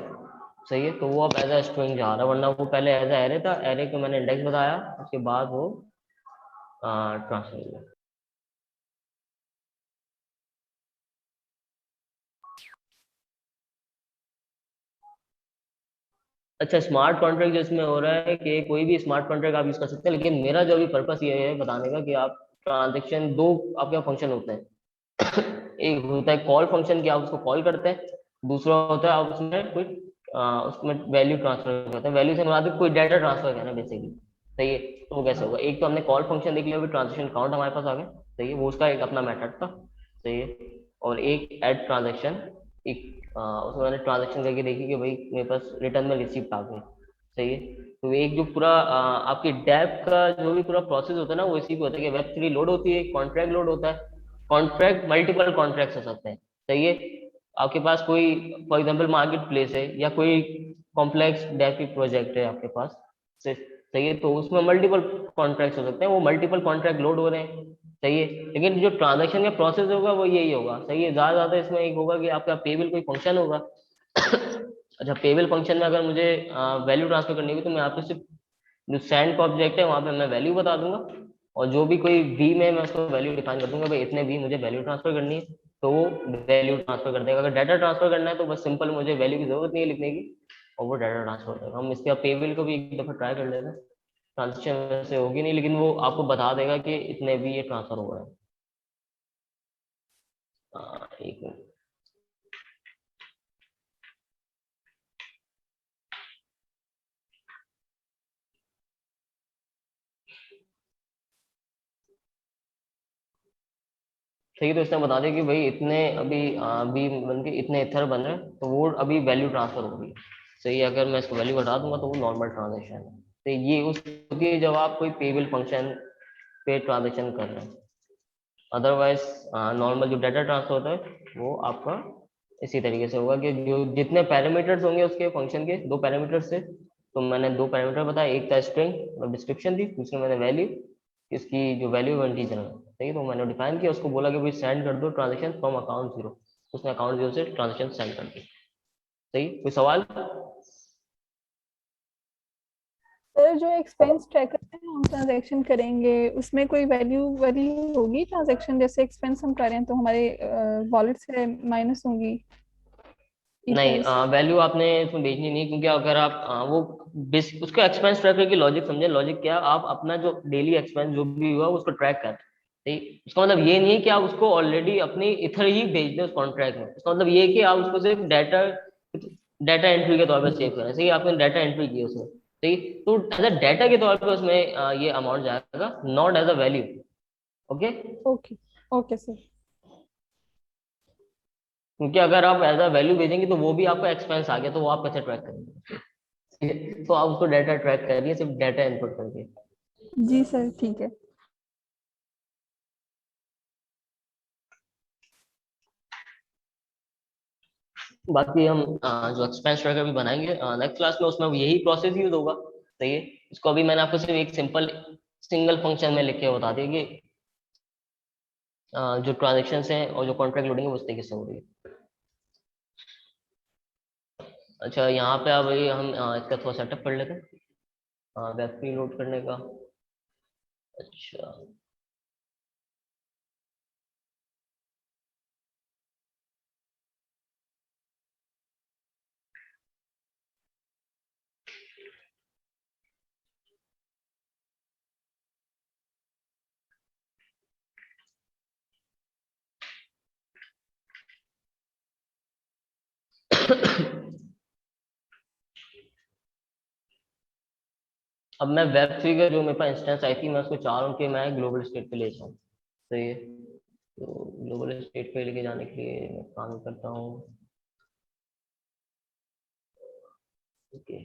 सही है। तो वो अब एज ए स्ट्रिंग जा रहा है, वरना वो पहले एज ए एरे था, एरे को मैंने इंडेक्स बताया, उसके बाद वो ट्रांसफर हुआ। अच्छा, स्मार्ट कॉन्ट्रैक्ट जो इसमें हो रहा है कि कोई भी स्मार्ट कॉन्ट्रैक्ट आप यूज कर सकते हैं, लेकिन मेरा जो अभी पर्पस ये है बताने का कि आप ट्रांजेक्शन, दो आपके फंक्शन होते हैं। एक होता है कॉल फंक्शन कि आप उसको कॉल करते हैं, दूसरा होता है आप उसमें कोई उसमें वैल्यू ट्रांसफर करते हैं। वैल्यू से मुराद कोई डाटा ट्रांसफर करना है बेसिकली, सही है। तो वो कैसे होगा? एक तो हमने कॉल फंक्शन देख लिया, अभी ट्रांजेक्शन काउंट हमारे पास आ गया, सही है, वो उसका एक अपना मेथड था, सही है। और एक ऐड ट्रांजेक्शन, एक उसमें मैंने ट्रांजेक्शन करके देखी कि भाई मेरे पास रिटर्न में रिसिप्ट आ गई, सही है। तो एक जो पूरा आपकी डेप का जो भी पूरा प्रोसेस होता है ना, वो इसी पे होता है कि वेब3 लोड होती है, कॉन्ट्रैक्ट लोड होता है, कॉन्ट्रैक्ट मल्टीपल कॉन्ट्रैक्ट हो सकते हैं, सही है। आपके पास कोई फॉर एग्जांपल मार्केट प्लेस है या कोई कॉम्प्लेक्स डेप प्रोजेक्ट है आपके पास, सही है। तो उसमें मल्टीपल कॉन्ट्रैक्ट हो सकते हैं, वो मल्टीपल कॉन्ट्रैक्ट लोड हो रहे हैं, सही है। लेकिन जो ट्रांजेक्शन का प्रोसेस होगा वो यही होगा, सही है। ज्यादा इसमें एक होगा कि आपका पेबल कोई फंक्शन होगा। अच्छा, पेबल फंक्शन में अगर मुझे वैल्यू ट्रांसफर करनी होगी तो मैं आपको सिर्फ जो सेंड का ऑब्जेक्ट है वहां पे मैं वैल्यू बता दूंगा, और जो भी कोई वी में मैं उसको वैल्यू डिफाइन कर दूंगा, भाई इतने वी मुझे वैल्यू ट्रांसफर करनी है, तो वो वैल्यू ट्रांसफर कर देगा। अगर डाटा ट्रांसफर करना है तो बस सिंपल मुझे वैल्यू की जरूरत नहीं है लिखने की, और वो डाटा ट्रांसफर कर देगा। हम इसके पेबल को भी एक दफा ट्राई कर लेते हैं, ट्रांजेक्शन वैसे होगी नहीं, लेकिन वो आपको बता देगा कि इतने भी ये ट्रांसफर हो रहा है। एक मिनट, ठीक है। तो इसने बता दिया कि भाई इतने अभी बी बन के इतने इथर बन रहे हैं, तो वो अभी वैल्यू ट्रांसफर होगी, सही है। अगर मैं इसको वैल्यू हटा दूंगा तो वो नॉर्मल ट्रांजेक्शन है। तो ये उस होती है जब आप कोई पेबल फंक्शन पे ट्रांजेक्शन कर रहे हैं। अदरवाइज नॉर्मल जो डाटा ट्रांसफर होता है वो आपका इसी तरीके से होगा कि जो जितने पैरामीटर्स होंगे उसके फंक्शन के, दो पैरामीटर्स से, तो मैंने दो पैरामीटर बताया, एक था स्ट्रिंग और डिस्क्रिप्शन थी, दूसरे मैंने वैल्यू, इसकी जो वैल्यू है इंटीजर है, सही है। तो मैंने डिफाइन किया, उसको बोला कि भाई सेंड कर दो ट्रांजेक्शन फ्रॉम अकाउंट जीरो, उसने अकाउंट जीरो से ट्रांजेक्शन सेंड कर दी, सही। कोई सवाल? सर जो एक्सपेंस ट्रैकर में हम ट्रांजैक्शन करेंगे उसमें कोई वैल्यू वैल्यू होगी ट्रांजैक्शन, जैसे एक्सपेंस हम कर रहे हैं तो हमारे वॉलेट से माइनस होगी नहीं, इथर्स? वैल्यू आपने इसमें भेजनी नहीं, क्योंकि अगर आप वो उसको एक्सपेंस ट्रैकर की लॉजिक समझे। लॉजिक क्या, आप अपना जो डेली एक्सपेंस जो भी हुआ उसको ट्रैक कर, ठीक। उसका मतलब ये नहीं है कि आप उसको ऑलरेडी अपनी इथर ही भेज दें उस कॉन्ट्रैक्ट में। उसका मतलब ये है कि आप उसको सिर्फ डाटा डाटा एंट्री के तौर पर सेव करें, सही। आपने डाटा एंट्री की उसमें, सही। तो एज अ डाटा के तौर पर उसमें ये अमाउंट जाएगा, not as a value. Okay, okay okay sir. क्योंकि अगर आप एज अ वैल्यू भेजेंगे तो वो भी आपका एक्सपेंस आ गया, तो वो आप कैसे ट्रैक करेंगे? तो आप उसको डाटा ट्रैक करिए सिर्फ डाटा इनपुट करके। जी सर, ठीक है। बाकी हम जो एक्सपेंस ट्रैकर भी बनाएंगे नेक्स्ट क्लास में, उसमें यही प्रोसेस यूज होगा, सही है। इसको अभी मैंने आपको सिर्फ एक सिंपल सिंगल फंक्शन में लिख के बता दिया कि जो ट्रांजेक्शन हैं और जो कॉन्ट्रैक्ट लोडिंग है वो इस तरीके से हो रही है। अच्छा, यहाँ पे अब ये हम इसका थोड़ा सेटअप कर लेते हैं वेब पे लोड करने का। अच्छा, अब मैं वेब3 का जो मेरे पास इंस्टेंस आई थी, मैं उसको चाह रहा हूँ कि मैं ग्लोबल स्टेट पे ले जाऊँ। सही है, तो ग्लोबल स्टेट पे लेके जाने के लिए मैं काम करता हूँ। ओके,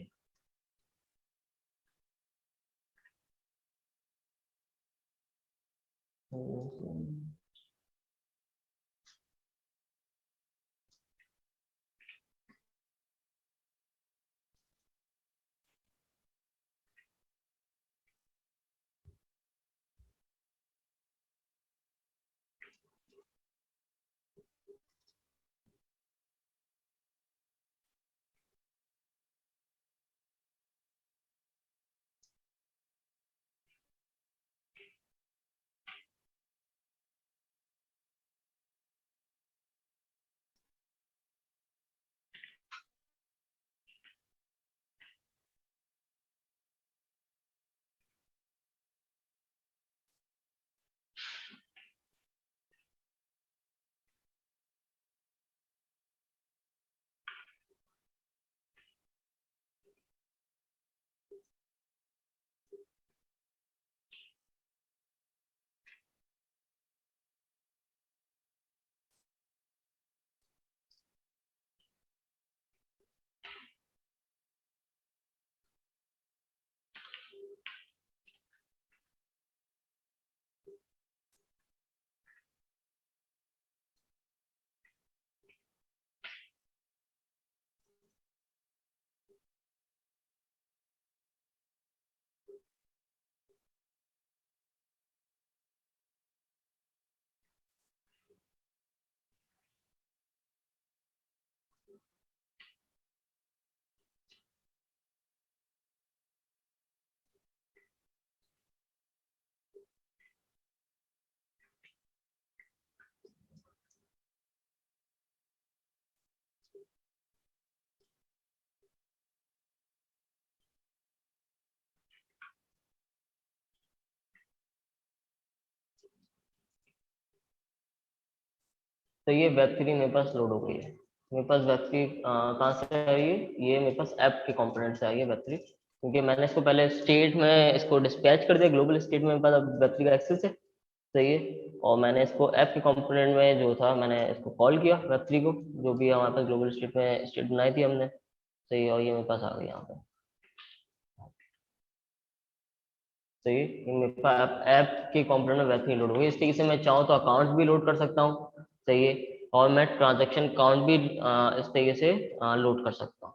तो ये वेब3 मेरे पास लोड हो गई है। मेरे पास वेब3 कहाँ से आई है? ये मेरे पास ऐप के कंपोनेंट से आई है वेब3, क्योंकि मैंने इसको पहले स्टेट में इसको डिस्पैच कर दिया, ग्लोबल स्टेट में मेरे पास अब वेब3 का एक्सेस है। सही है, और मैंने इसको ऐप के कंपोनेंट में जो था, मैंने इसको कॉल किया वेब3 को, जो भी हमारे पास ग्लोबल स्टेट में स्टेट बनाई थी हमने। सही है, और ये मेरे पास आ गई यहाँ पे। सही है, ये मेरे पास ऐप के कंपोनेंट में वेब3 लोड हो गई। इस तरीके से मैं चाहूँ तो अकाउंट भी लोड कर सकता हूँ। सही है, और मैं ट्रांजैक्शन काउंट भी इस तरीके से लोड कर सकता हूँ।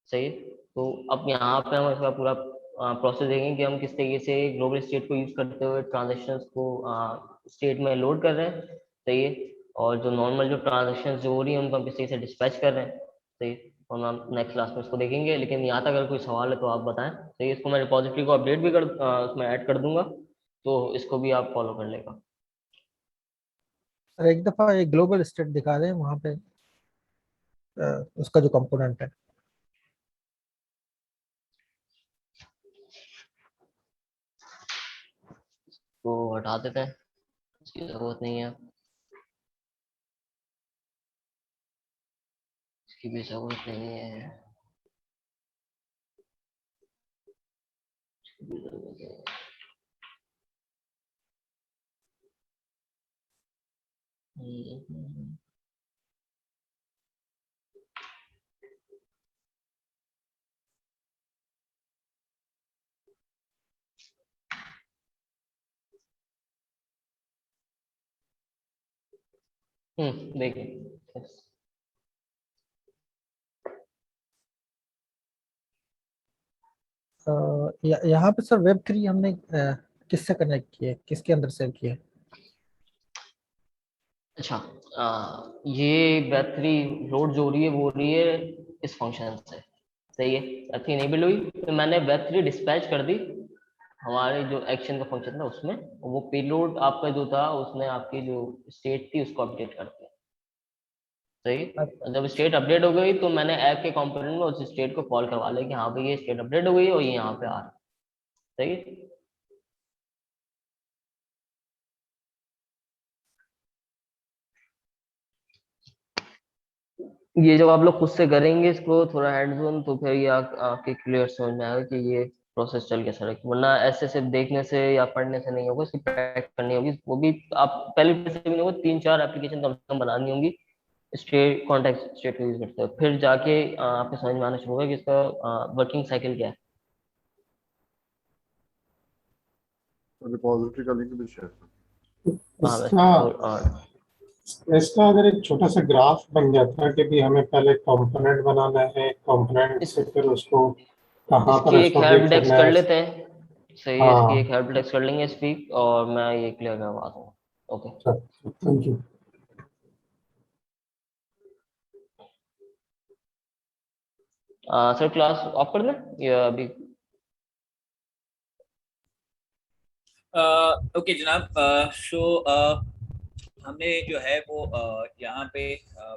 सही है, तो अब यहाँ पे हम इसका पूरा प्रोसेस देखेंगे कि हम किस तरीके से ग्लोबल स्टेट को यूज करते हुए ट्रांजेक्शन्स को स्टेट में लोड कर रहे हैं। सही है, और जो नॉर्मल जो ट्रांजेक्शन जो हो रही है उनको हम किस तरीके से डिस्पैच कर रहे हैं। सही है, और हम नेक्स्ट क्लास में इसको देखेंगे, लेकिन यहाँ तक अगर कोई सवाल है तो आप बताएं। सही है, इसको मैं रिपॉजिटरी को अपडेट भी उसमें ऐड कर दूंगा, तो इसको भी आप फॉलो कर लेगा। सर एक दफा ये ग्लोबल स्टेट दिखा दें वहाँ पे, उसका जो कंपोनेंट है। तो हटा देते हैं, इसकी जरूरत नहीं है, इसकी भी जरूरत नहीं है, इसकी भी जरूरत नहीं है। देखिए, यहाँ पे सर वेब3 हमने किससे कनेक्ट किया है, किसके अंदर सेव किया है? अच्छा, ये वेब3 लोड जो हो रही है वो हो रही है इस फंक्शन से। सही है, वेब3 इनेबल हुई तो मैंने वेब3 डिस्पैच कर दी हमारे जो एक्शन का फंक्शन था उसमें। वो पेलोड आपका जो था उसने आपकी जो स्टेट थी उसको अपडेट कर दिया। सही, अच्छा। जब स्टेट अपडेट हो गई तो मैंने ऐप के कंपोनेंट में उस स्टेट को कॉल करवा लिया कि हाँ भाई ये स्टेट अपडेट हो गई है और ये यहाँ पे आ रहा है। सही है? ये जब आप लोग खुद से करेंगे इसको थोड़ा हैंड्स ऑन, तो फिर ये आपके क्लियर समझ में आएगा कि ये प्रोसेस चल के सर, वरना ऐसे सिर्फ देखने से या पढ़ने से नहीं होगा, इसकी प्रैक्टिस करनी होगी। वो भी आप पहले से भी नहीं होगा, 3-4 एप्लीकेशन कम से कम बनानी होंगी स्टेट कॉन्टेक्स्ट स्टेट को यूज करते हैं, फिर जाके आपको समझ में आना शुरू होगा कि इसका वर्किंग साइकिल क्या है। रिपॉजिटरी का लिंक भी शेयर कर। हाँ इसका अगर एक छोटा सा ग्राफ बन जाता है कि भी हमें पहले कंपोनेंट बनाना है, कंपोनेंट से फिर उसको कहाँ पर इसकी एक हेल्प एसोसिएट डेस्क करना कर है। लेते हैं, सही है, इसकी हाँ एक हेल्प डेस्क कर लेंगे इस वीक, और मैं ये क्लियर करवा दूंगा। Okay thank you. Sir class of कर दें या अभी? ओके जनाब, सो हमने जो है वो यहाँ पे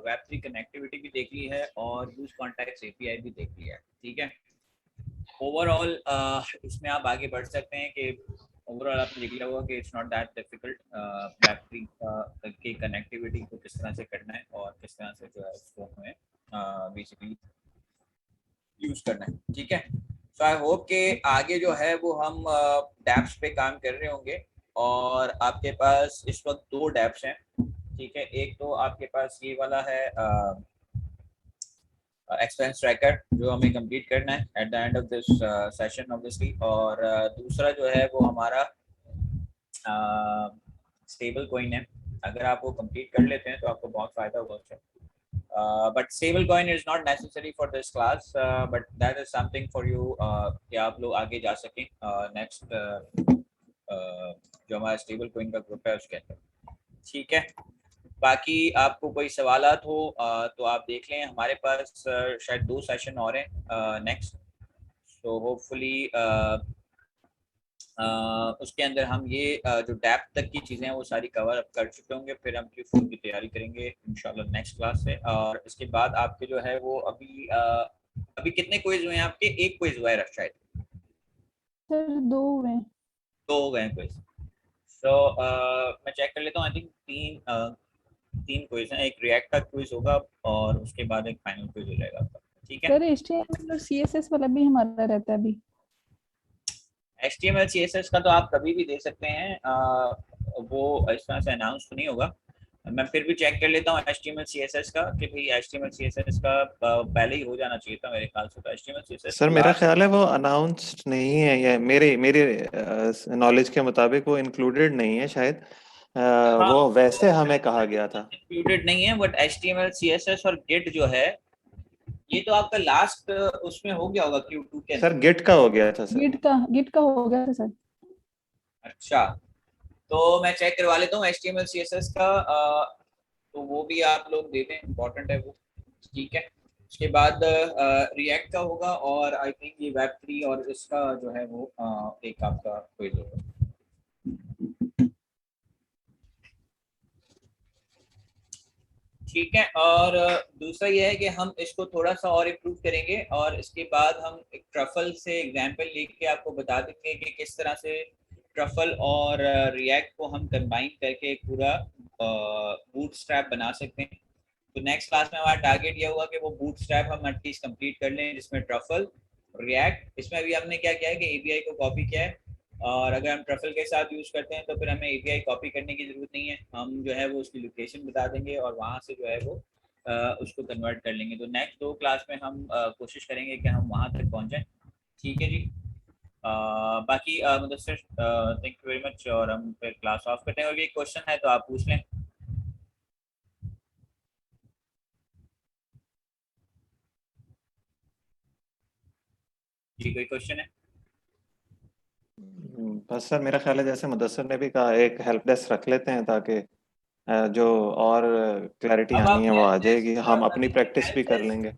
वेब3 कनेक्टिविटी भी देख ली है और यूज कॉन्टैक्ट्स एपीआई भी देख लिया है, ठीक है। ओवरऑल इसमें आप आगे बढ़ सकते हैं कि ओवरऑल आपने देख लिया होगा कि it's not that difficult Web3 की कनेक्टिविटी को किस तरह से करना है और किस तरह से जो है उसको हमें बेसिकली यूज करना है, ठीक है। सो आई होप कि आगे जो है वो हम डैप्स पे काम कर रहे होंगे, और आपके पास इस वक्त 2 डैप्स हैं, ठीक है। एक तो आपके पास ये वाला है एक्सपेंस ट्रैकर जो हमें कंप्लीट करना है at the end of this session obviously, और दूसरा जो है वो हमारा स्टेबल कॉइन है। अगर आप वो कंप्लीट कर लेते हैं तो आपको बहुत फायदा होगा उससे। But stablecoin is not necessary for this class, but that is something for you कि आप लोग आगे जा सकें नेक्स्ट जो हमारा स्टेबल कोइन का ग्रुप है उसके अंदर, ठीक है। बाकी आपको कोई सवालात हो तो आप देख लें, हमारे पास शायद 2 सेशन और हैं नेक्स्ट, सो होपफुली उसके अंदर हम ये जो डैप तक की चीज़ें हैं वो सारी कवर अप कर चुके होंगे, फिर हम Q4 की तैयारी करेंगे इंशाल्लाह नेक्स्ट क्लास से। और इसके बाद आपके जो है वो अभी कितने क्विज हुए हैं आपके? 1 क्विज हुआ है शायद, सर 2 हुए। 2 हो गए क्विज। सो मैं चेक कर लेता हूँ, आई थिंक 3 क्विज हैं, एक रिएक्ट का क्विज होगा और उसके बाद एक फाइनल क्विज हो जाएगा आपका, ठीक है। सर HTML और CSS वाला भी हमारा रहता है अभी। HTML CSS का तो आप कभी भी दे सकते हैं, वो इस तरह से अनाउंस तो नहीं होगा। मैं फिर भी चेक कर लेता हूँ HTML CSS का कि भाई HTML CSS का पहले ही हो जाना चाहिए था मेरे ख्याल से। तो HTML CSS सर मेरा ख्याल है वो अनाउंस्ड नहीं है, या मेरे नॉलेज के मुताबिक वो इंक्लूडेड नहीं है शायद। हाँ, वो वैसे हमें कहा गया था। इंक्लूडेड नहीं है, बट HTML CSS और Git जो है ये तो आपका लास्ट उसमें हो गया होगा Q2 के। सर गिट का हो गया था सर। गिट का हो गया था सर। अच्छा, तो मैं चेक करवा लेता हूँ HTML CSS का, तो वो भी आप लोग दे दें, इम्पोर्टेंट है वो, ठीक है। उसके बाद रिएक्ट का होगा, और आई थिंक ये वेब3 और इसका जो है वो एक आपका क्विज होगा। ठीक है, और दूसरा ये है कि हम इसको थोड़ा सा और इम्प्रूव करेंगे, और इसके बाद हम एक ट्रफल से एग्जांपल लेके आपको बता देंगे कि किस तरह से ट्रफल और रिएक्ट को हम कंबाइन करके एक पूरा बूटस्ट्रैप बना सकते हैं। तो नेक्स्ट क्लास में हमारा टारगेट ये हुआ कि वो बूटस्ट्रैप हम एटलीस्ट कंप्लीट कर लें, जिसमें ट्रफल, रिएक्ट, इसमें अभी हमने क्या किया है कि एपीआई को कॉपी किया है, और अगर हम ट्रफल के साथ यूज करते हैं तो फिर हमें एपीआई कॉपी करने की जरूरत नहीं है, हम जो है वो उसकी लोकेशन बता देंगे और वहाँ से जो है वो उसको कन्वर्ट कर लेंगे। तो नेक्स्ट 2 क्लास में हम कोशिश करेंगे कि हम वहाँ तक पहुँचें, ठीक है जी। बाकी Mudassir thank you very much, और हम फिर क्लास ऑफ करते हैं। और भी क्वेश्चन है तो आप पूछ लें। जी कोई क्वेश्चन है? बस सर मेरा ख्याल है जैसे मुदस्सिर ने भी कहा, एक हेल्प डेस्क रख लेते हैं ताकि जो और क्लैरिटी आनी है वो आ जाएगी, हम अपनी प्रैक्टिस भी कर लेंगे।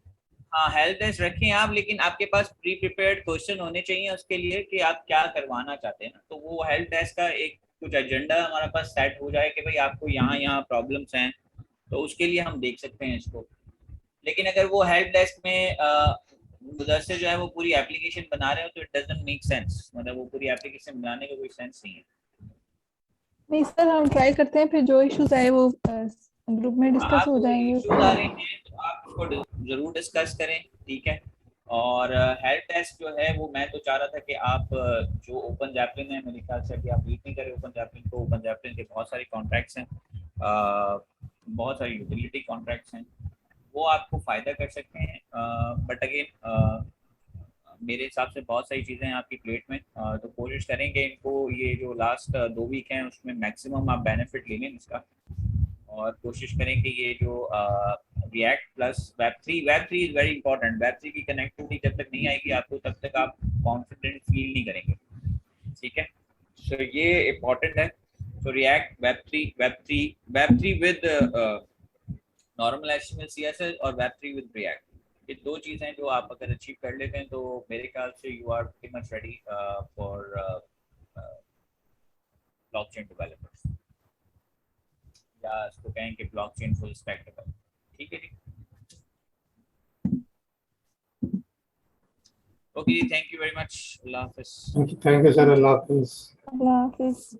हाँ, हेल्प डेस्क रखें आप, लेकिन आपके पास प्री प्रिपेयर्ड क्वेश्चन होने चाहिए उसके लिए कि आप क्या करवाना चाहते हैं ना। तो वो हेल्प डेस्क का एक कुछ एजेंडा हमारे पास सेट हो जाए कि भाई आपको यहाँ प्रॉब्लम्स हैं, तो उसके लिए हम देख सकते हैं इसको। लेकिन अगर वो हेल्प डेस्क में मुदस्सिर जो है वो पूरी एप्लीकेशन बना रहे हो तो इट डजंट मेक सेंस, मतलब वो पूरी एप्लीकेशन बनाने का कोई सेंस नहीं है। नहीं सर, हम ट्राई करते हैं, फिर जो इश्यूज आए वो ग्रुप में डिस्कस हो जाएंगे। इश्यूज आ रहे हैं तो आप उसको जरूर डिस्कस करें, ठीक है। और हेल्थ टेस्ट जो है वो मैं तो चाह रहा था कि आप जो ओपन जैपलिन है, मेरे ख्याल से अभी आप रीड नहीं करें ओपन जैपलिन को। ओपन जैपलिन के बहुत सारे कॉन्ट्रैक्ट्स हैं, बहुत सारे यूटिलिटी कॉन्ट्रैक्ट्स हैं, वो आपको फ़ायदा कर सकते हैं। बट अगेन मेरे हिसाब से बहुत सारी चीज़ें हैं आपकी प्लेट में, तो कोशिश करेंगे इनको ये जो लास्ट 2 वीक हैं उसमें मैक्सिमम आप बेनिफिट ले लें इसका, और कोशिश करें कि ये जो react plus Web3 is very important. Web3 की कनेक्टिविटी जब तक नहीं आएगी आपको तब तक आप कॉन्फिडेंट फील नहीं करेंगे, ठीक है। सो ये इम्पॉर्टेंट है। सो रिएक्ट, वेब3 विद नॉर्मल HTML CSS और वेब3 विद रिएक्ट, ये 2 चीज़ें जो आप अगर अचीव कर लेते हैं तो मेरे ख्याल से you are pretty much ready for blockchain developers, या इसको कहें कि ब्लॉकचेन फुल स्टैक डेवलपर, ठीक है जी। Okay, thank you very much, अल्लाह हाफिज़। थैंक यू सर, अल्लाह हाफिज़। अल्लाह हाफिज़।